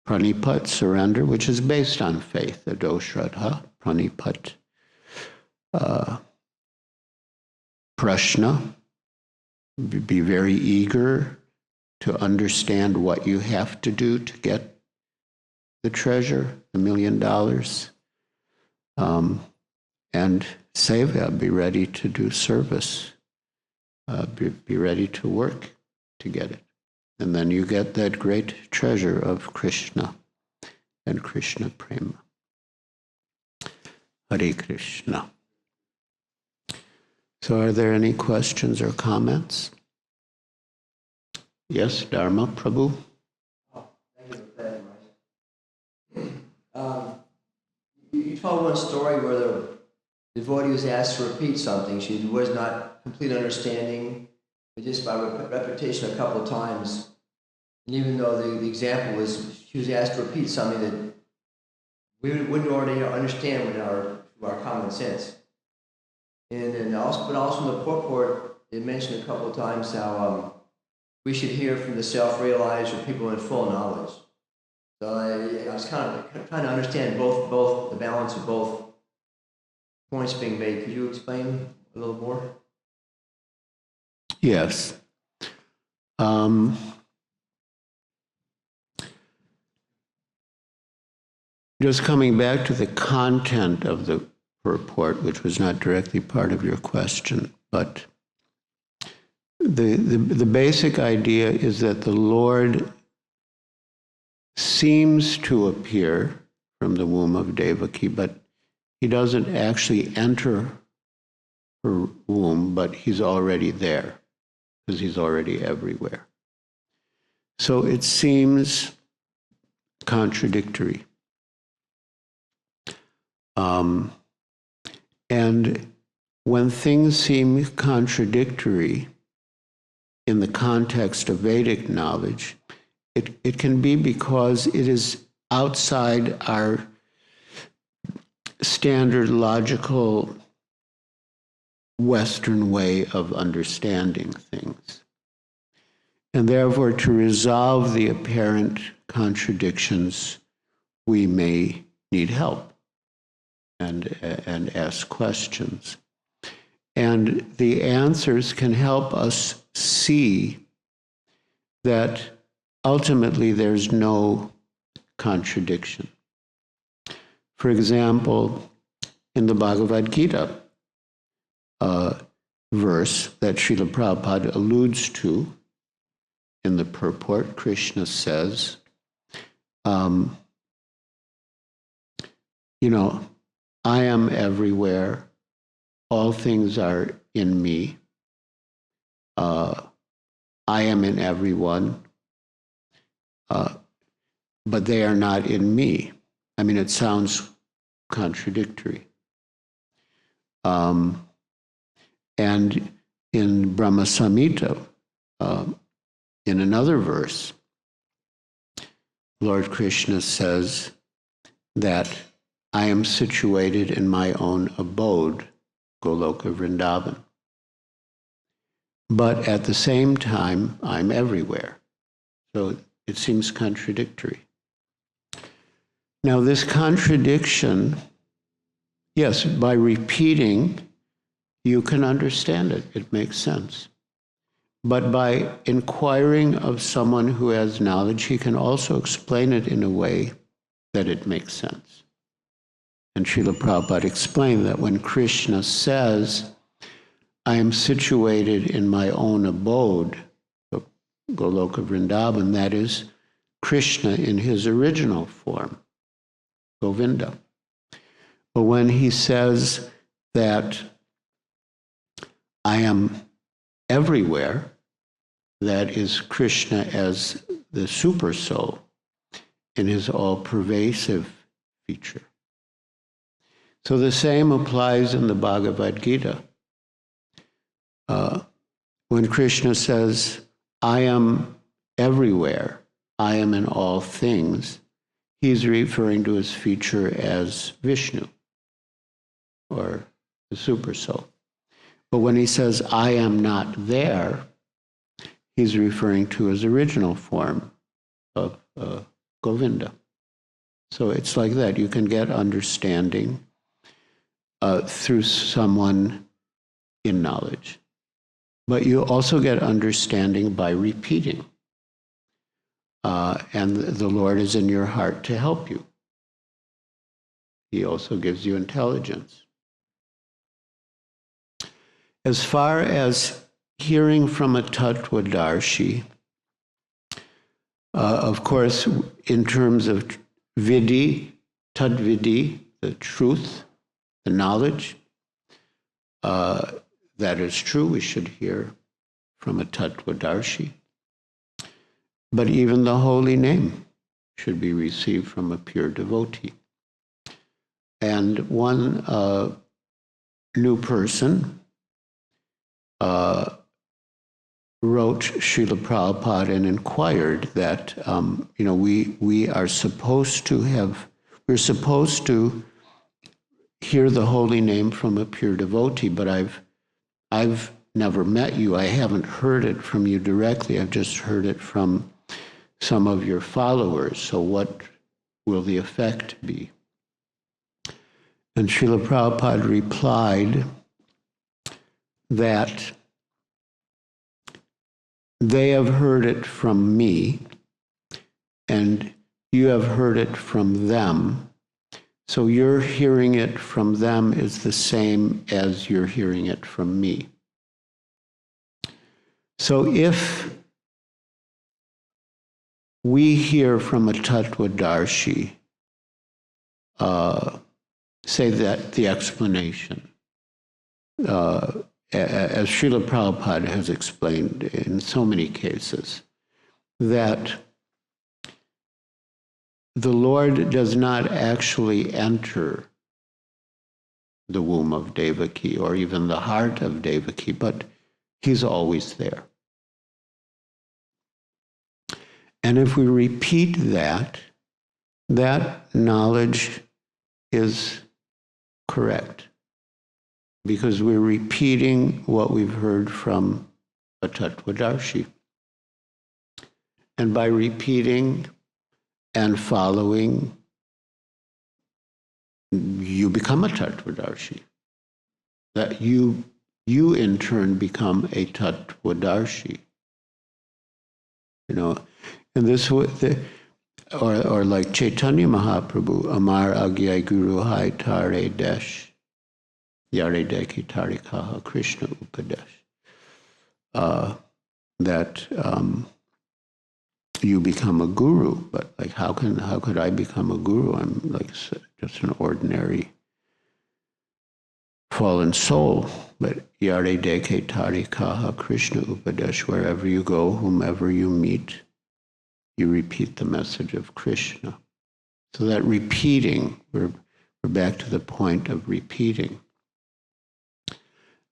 Pranipat, surrender, which is based on faith, adosradha, pranipat. Prashna, be very eager to understand what you have to do to get the treasure, $1 million. And seva, be ready to do service. Be ready to work to get it. And then you get that great treasure of Krishna and Krishna prema. Hare Krishna. So are there any questions or comments? Yes, Dharma Prabhu? Oh, thank you for that, you told one story where the devotee was asked to repeat something. She was not complete understanding, but just by repetition a couple of times. And even though the example was, she was asked to repeat something that we wouldn't already understand with our common sense. And then also in the purport, it mentioned a couple of times how we should hear from the self-realized or people in full knowledge. So I was kind of trying to understand both the balance of both points being made. Could you explain a little more? Yes. Just coming back to the content of the purport, which was not directly part of your question, but the basic idea is that the Lord seems to appear from the womb of Devaki, but he doesn't actually enter her womb, but he's already there, because he's already everywhere. So it seems contradictory. And when things seem contradictory in the context of Vedic knowledge, it can be because it is outside our standard logical Western way of understanding things. And therefore, to resolve the apparent contradictions, we may need help and ask questions. And the answers can help us see that ultimately there's no contradiction. For example, in the Bhagavad Gita verse that Srila Prabhupada alludes to in the purport, Krishna says, I am everywhere, all things are in me, I am in everyone, but they are not in me. I mean, it sounds contradictory. And in Brahma Samhita, in another verse, Lord Krishna says that I am situated in my own abode, Goloka Vrindavan. But at the same time, I'm everywhere. So it seems contradictory. Now, this contradiction, yes, by repeating, you can understand it. It makes sense. But by inquiring of someone who has knowledge, he can also explain it in a way that it makes sense. And Srila Prabhupada explained that when Krishna says, I am situated in my own abode, Goloka Vrindavan, that is Krishna in his original form, Govinda. But when he says that I am everywhere, that is Krishna as the super soul in his all-pervasive feature. So the same applies in the Bhagavad Gita. When Krishna says, I am everywhere, I am in all things, he's referring to his feature as Vishnu, or the super soul. But when he says, I am not there, he's referring to his original form of Govinda. So it's like that. You can get understanding through someone in knowledge. But you also get understanding by repeating. And the Lord is in your heart to help you. He also gives you intelligence. As far as hearing from a tattvadarshi, of course, in terms of vidhi, tadvidi, the truth, the knowledge, that is true. We should hear from a tattvadarshi. But even the holy name should be received from a pure devotee. And one new person wrote Srila Prabhupada and inquired that, we are supposed to we're supposed to hear the holy name from a pure devotee, but I've never met you. I haven't heard it from you directly. I've just heard it from some of your followers. So what will the effect be? And Srila Prabhupada replied that they have heard it from me, and you have heard it from them. So your hearing it from them is the same as you're hearing it from me. So if we hear from a tattvadarshi, say that the explanation, as Srila Prabhupada has explained in so many cases, that the Lord does not actually enter the womb of Devaki or even the heart of Devaki, but he's always there. And if we repeat that knowledge is correct, because we're repeating what we've heard from a tattvadarshi. And by repeating and following, you become a tattvadarshi. That you in turn become a tattvadarshi. And this or like Chaitanya Mahaprabhu, Amar Agyai Guru Hai Tare Desh. Yare Deki Tarikaha Krishna Upadesh. That you become a guru, but like how could I become a guru? I'm like just an ordinary fallen soul. But Yare Deki Tarikaha Krishna Upadesh, wherever you go, whomever you meet, you repeat the message of Krishna. So that repeating, we're back to the point of repeating.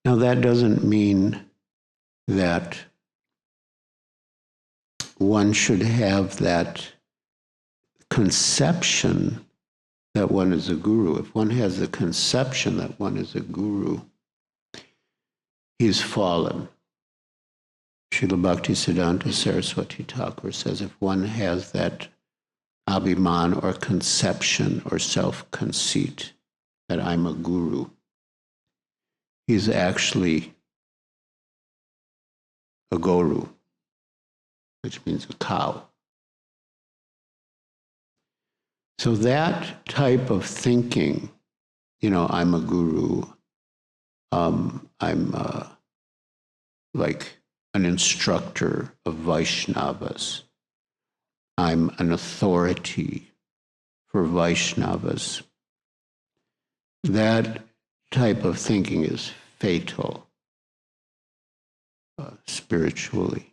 Now, that doesn't mean that one should have that conception that one is a guru. If one has the conception that one is a guru, he's fallen. Srila Bhaktisiddhanta Saraswati Thakur says if one has that abhiman or conception or self-conceit that I'm a guru, he's actually a goru, which means a cow. So that type of thinking, I'm a guru, I'm like an instructor of Vaishnavas, I'm an authority for Vaishnavas. That type of thinking is fatal spiritually.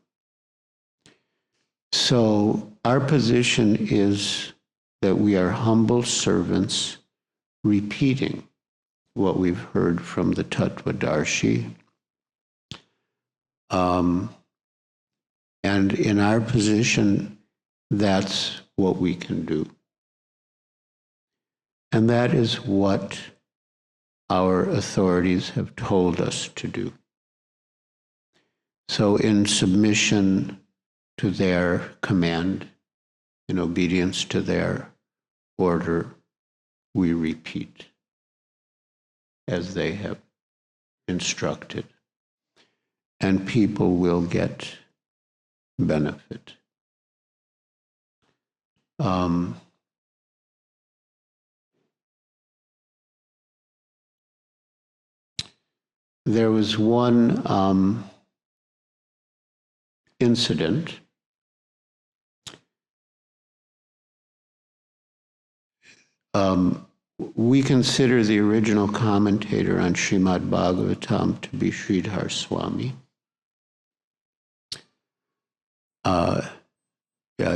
So our position is that we are humble servants repeating what we've heard from the Tattvadarshi. And in our position, that's what we can do. And that is what our authorities have told us to do. So in submission to their command, in obedience to their order, we repeat as they have instructed. And people will get benefit. There was one incident. We consider the original commentator on Srimad Bhagavatam to be Giriraj Swami.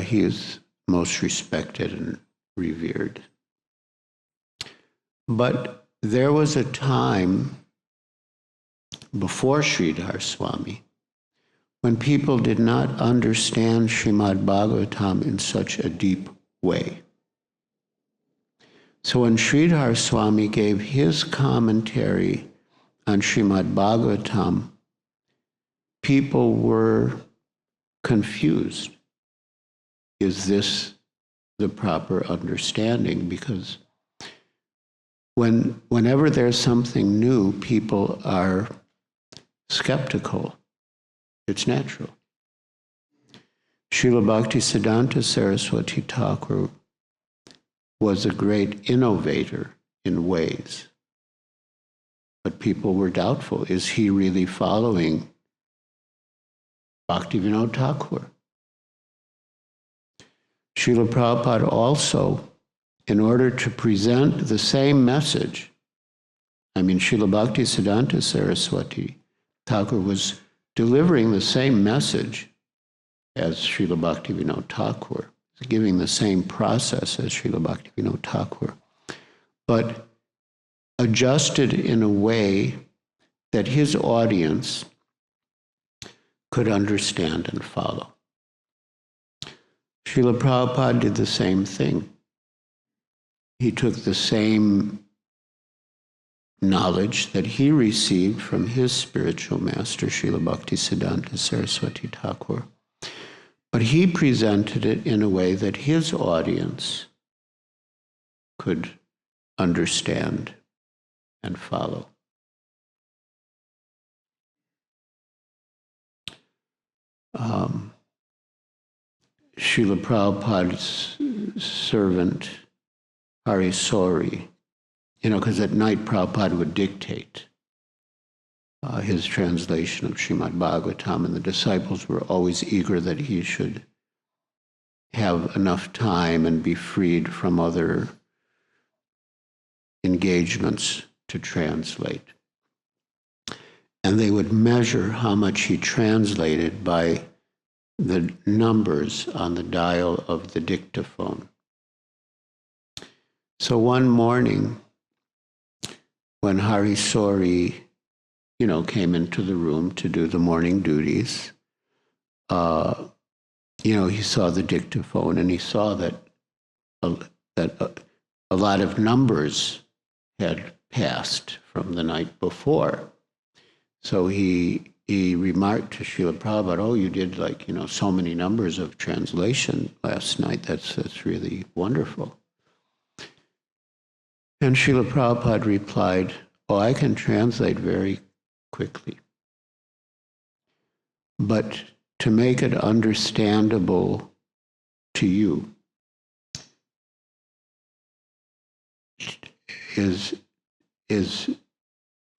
He is most respected and revered. But there was a time before Giriraj Swami when people did not understand Srimad Bhagavatam in such a deep way. So when Giriraj Swami gave his commentary on Srimad Bhagavatam, people were confused. Is this the proper understanding? Because whenever there's something new, people are skeptical. It's natural. Srila Bhaktisiddhanta Saraswati Thakur was a great innovator in ways. But people were doubtful. Is he really following Bhaktivinoda Thakur? Srila Prabhupada also, in order to present the same message, Srila Bhaktisiddhanta Saraswati Thakur was delivering the same message as Srila Bhaktivinoda Thakur, giving the same process as Srila Bhaktivinoda Thakur, but adjusted in a way that his audience could understand and follow. Srila Prabhupada did the same thing. He took the same knowledge that he received from his spiritual master, Srila Bhaktisiddhanta Saraswati Thakur, but he presented it in a way that his audience could understand and follow. Srila Prabhupada's servant, Hari Sori, because at night Prabhupada would dictate his translation of Srimad Bhagavatam, and the disciples were always eager that he should have enough time and be freed from other engagements to translate. And they would measure how much he translated by the numbers on the dial of the dictaphone. So one morning, when Hari Sori, came into the room to do the morning duties, he saw the dictaphone and he saw that a lot of numbers had passed from the night before. So he remarked to Srila Prabhupada, "Oh, you did so many numbers of translation last night. That's really wonderful." And Srila Prabhupada replied, "Oh, I can translate very quickly. But to make it understandable to you is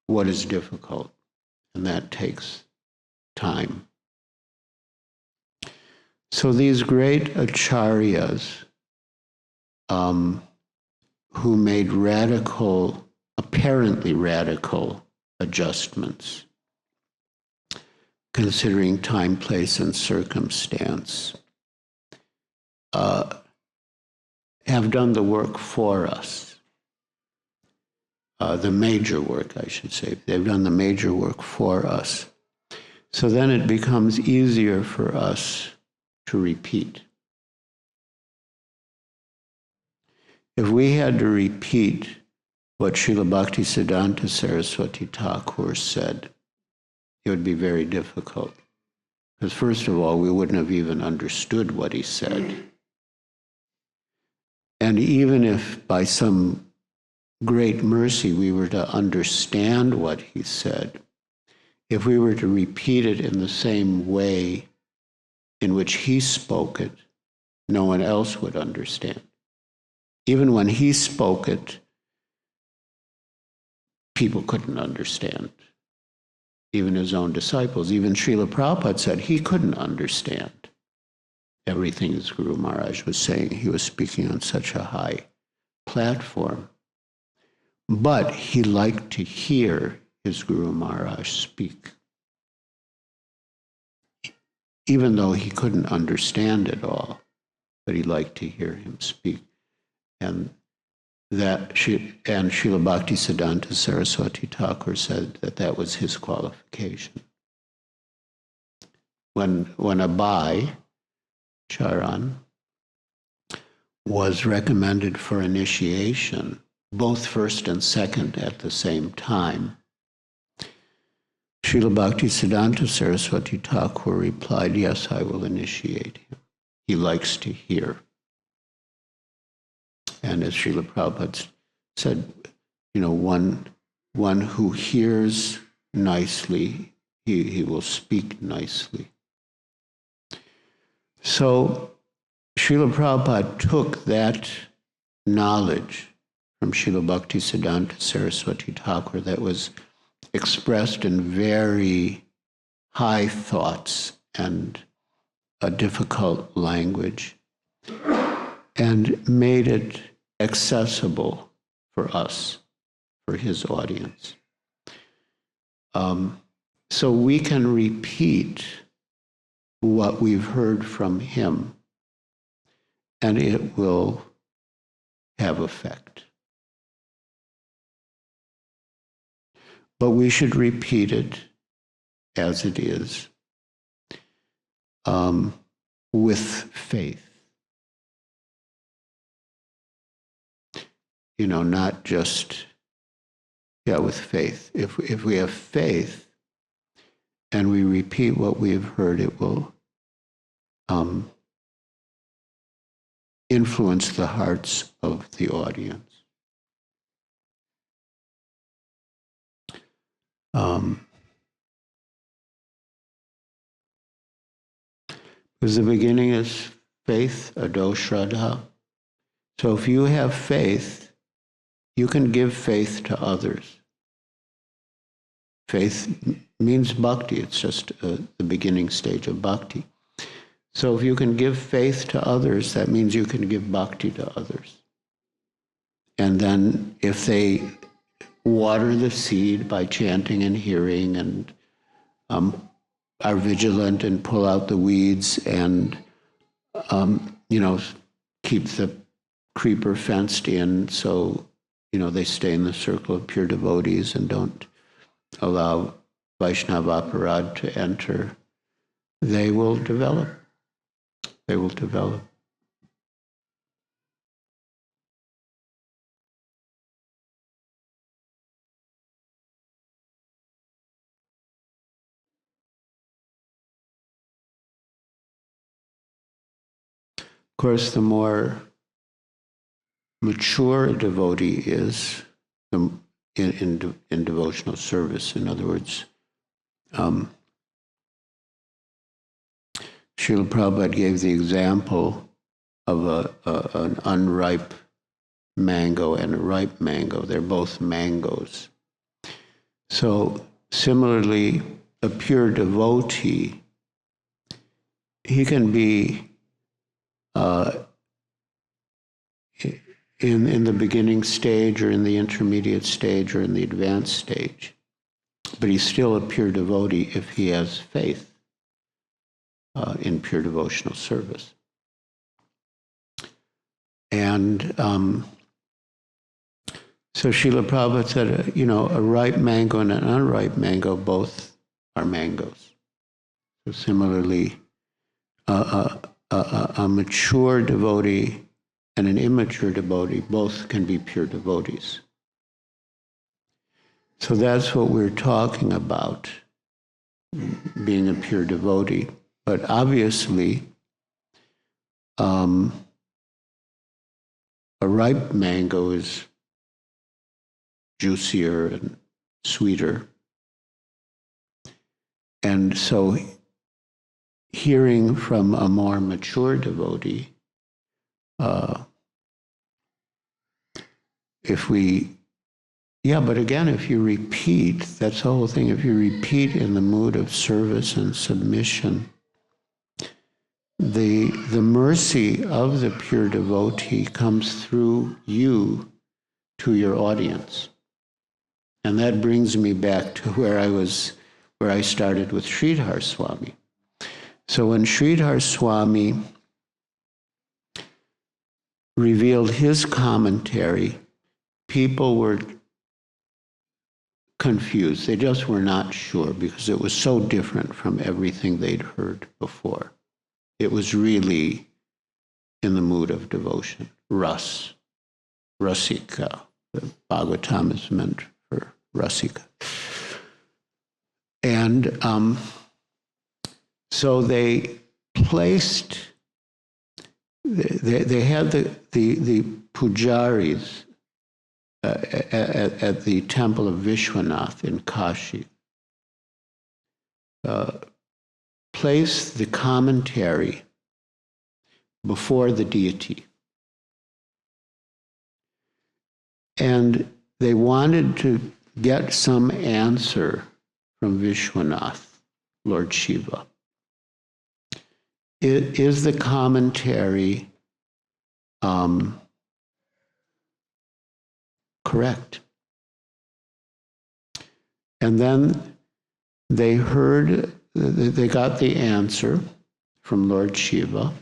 what is difficult, and that takes time." So these great acharyas who made apparently radical adjustments, considering time, place, and circumstance, have done the work for us. The major work, I should say. They've done the major work for us. So then it becomes easier for us to repeat. If we had to repeat what Srila Bhaktisiddhanta Saraswati Thakur said, it would be very difficult. Because first of all, we wouldn't have even understood what he said. And even if by some great mercy we were to understand what he said, if we were to repeat it in the same way in which he spoke it, no one else would understand. Even when he spoke it, people couldn't understand. Even his own disciples, even Srila Prabhupada said he couldn't understand everything his Guru Maharaj was saying. He was speaking on such a high platform. But he liked to hear his Guru Maharaj speak. Even though he couldn't understand it all, but he liked to hear him speak. And Srila Bhaktisiddhanta Saraswati Thakur said that was his qualification. When Abai Charan was recommended for initiation, both first and second at the same time, Srila Bhaktisiddhanta Saraswati Thakur replied, "Yes, I will initiate him. He likes to hear." And as Srila Prabhupada said, one who hears nicely, he will speak nicely. So Srila Prabhupada took that knowledge from Srila Bhaktisiddhanta Saraswati Thakur that was expressed in very high thoughts and a difficult language, and made it accessible for us, for his audience. So we can repeat what we've heard from him, and it will have effect. But we should repeat it as it is, with faith. Not just, with faith. If we have faith and we repeat what we have heard, it will influence the hearts of the audience. Because the beginning is faith, ado shraddha. So if you have faith, you can give faith to others. Faith means bhakti. It's just the beginning stage of bhakti. So if you can give faith to others, that means you can give bhakti to others. And then if they water the seed by chanting and hearing, and are vigilant and pull out the weeds, and keep the creeper fenced in, so they stay in the circle of pure devotees and don't allow Vaishnava aparad to enter, they will develop. They will develop. Of course, the more mature a devotee is in devotional service, in other words, Srila Prabhupada gave the example of an unripe mango and a ripe mango. They're both mangoes. So similarly, a pure devotee, he can be in the beginning stage, or in the intermediate stage, or in the advanced stage, but he's still a pure devotee if he has faith in pure devotional service. And so Srila Prabhupada said, a ripe mango and an unripe mango both are mangoes. So similarly, a mature devotee and an immature devotee both can be pure devotees. So that's what we're talking about, being a pure devotee. But obviously, a ripe mango is juicier and sweeter. And so hearing from a more mature devotee, but again, if you repeat, that's the whole thing, if you repeat in the mood of service and submission, the mercy of the pure devotee comes through you to your audience. And that brings me back to where I started with Giriraj Swami. So when Giriraj Swami revealed his commentary, people were confused. They just were not sure because it was so different from everything they'd heard before. It was really in the mood of devotion, rasika. The Bhagavatam is meant for rasika. And so they placed, they had the pujaris at the temple of Vishwanath in Kashi, placed the commentary before the deity. And they wanted to get some answer from Vishwanath, Lord Shiva. Is the commentary correct? And then they got the answer from Lord Shiva.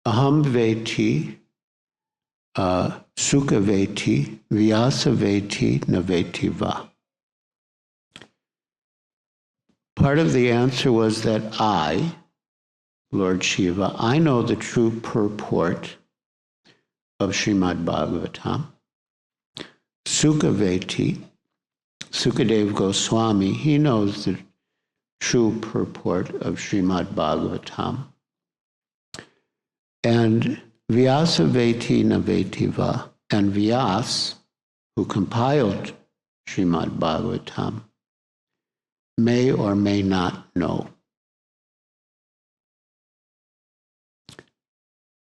Aham veti, sukha veti, vyasa veti, naveti va. Part of the answer was that I, Lord Shiva, I know the true purport of Srimad Bhagavatam. Sukhaveti, Sukadev Goswami, he knows the true purport of Srimad Bhagavatam. And Vyasaveti Navetiva, and Vyas, who compiled Srimad Bhagavatam, may or may not know.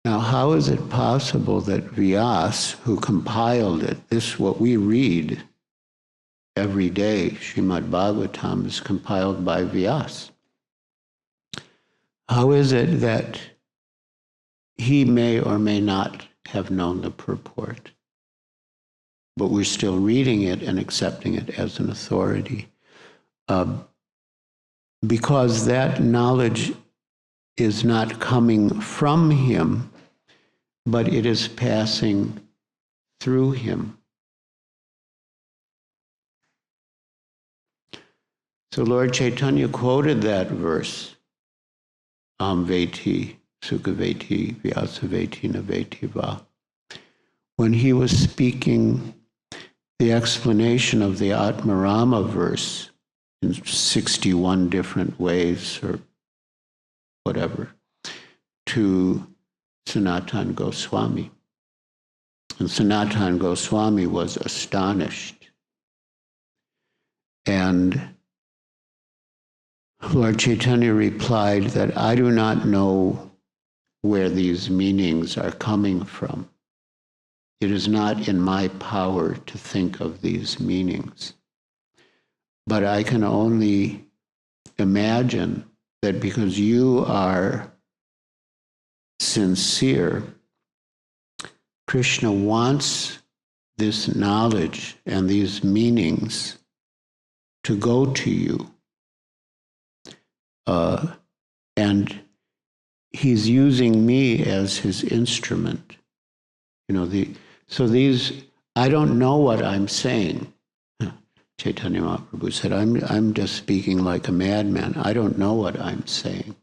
Now, how is it possible that Vyas, who compiled it, this what we read every day, Srimad Bhagavatam, is compiled by Vyas? How is it that he may or may not have known the purport, but we're still reading it and accepting it as an authority? Because that knowledge is not coming from him, but it is passing through him. So Lord Chaitanya quoted that verse, Veti, Sukhaveti, Vyasaveti, Naveti va, when he was speaking the explanation of the Atmarama verse in 61 different ways or whatever, to Sanatana Goswami. And Sanatana Goswami was astonished. And Lord Chaitanya replied that I do not know where these meanings are coming from. It is not in my power to think of these meanings. But I can only imagine that because you are sincere, Krishna wants this knowledge and these meanings to go to you. And he's using me as his instrument. So these, I don't know what I'm saying. Chaitanya Mahaprabhu said, I'm just speaking like a madman. I don't know what I'm saying.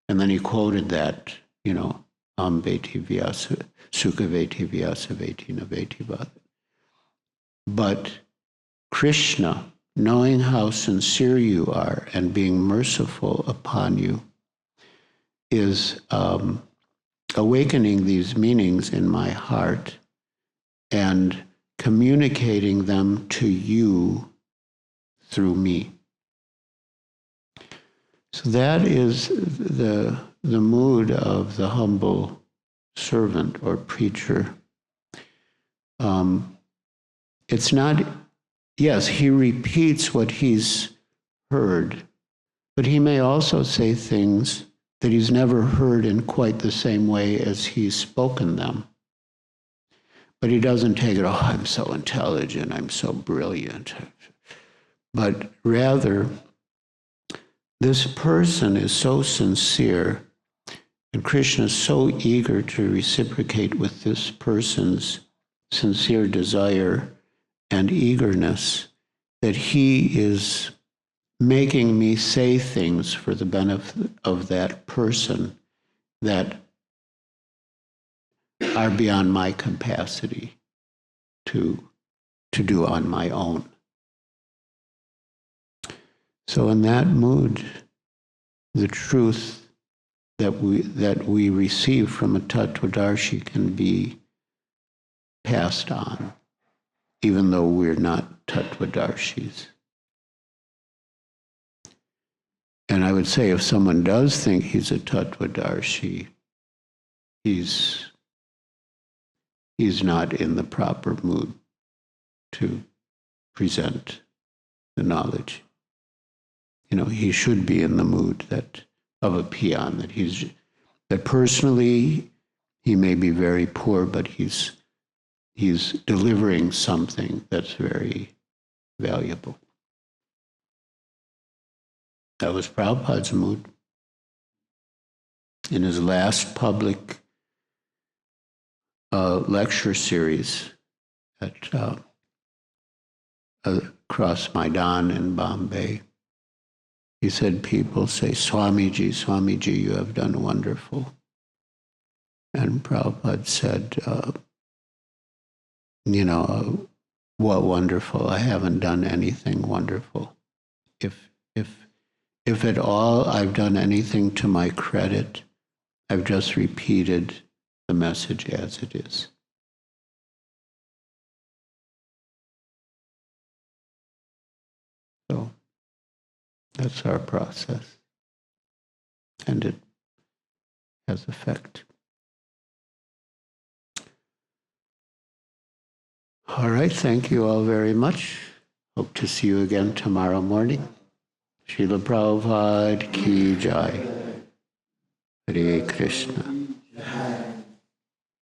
And then he quoted that, Veti Vyasa, Sukha Veti Vyasa Veti Naveti Va. But Krishna, knowing how sincere you are and being merciful upon you, is awakening these meanings in my heart and communicating them to you through me. So that is the mood of the humble servant or preacher. It's not, yes, he repeats what he's heard, but he may also say things that he's never heard in quite the same way as he's spoken them. But he doesn't take it, oh, I'm so intelligent, I'm so brilliant. But rather, this person is so sincere, and Krishna is so eager to reciprocate with this person's sincere desire and eagerness that he is making me say things for the benefit of that person that are beyond my capacity to do on my own. So in that mood, the truth that we receive from a Tattvadarshi can be passed on, even though we're not Tattvadarshis. And I would say if someone does think he's a Tattvadarshi, he's not in the proper mood to present the knowledge. You know, he should be in the mood of a peon, that personally he may be very poor, but he's delivering something that's very valuable. That was Prabhupada's mood. In his last public lecture series at across Maidan in Bombay, he said, people say, Swamiji, Swamiji, you have done wonderful. And Prabhupada said, what wonderful? I haven't done anything wonderful. If at all I've done anything to my credit, I've just repeated the message as it is. So that's our process. And it has effect. All right, thank you all very much. Hope to see you again tomorrow morning. Srila Prabhupada Ki Jai. Hare Krishna.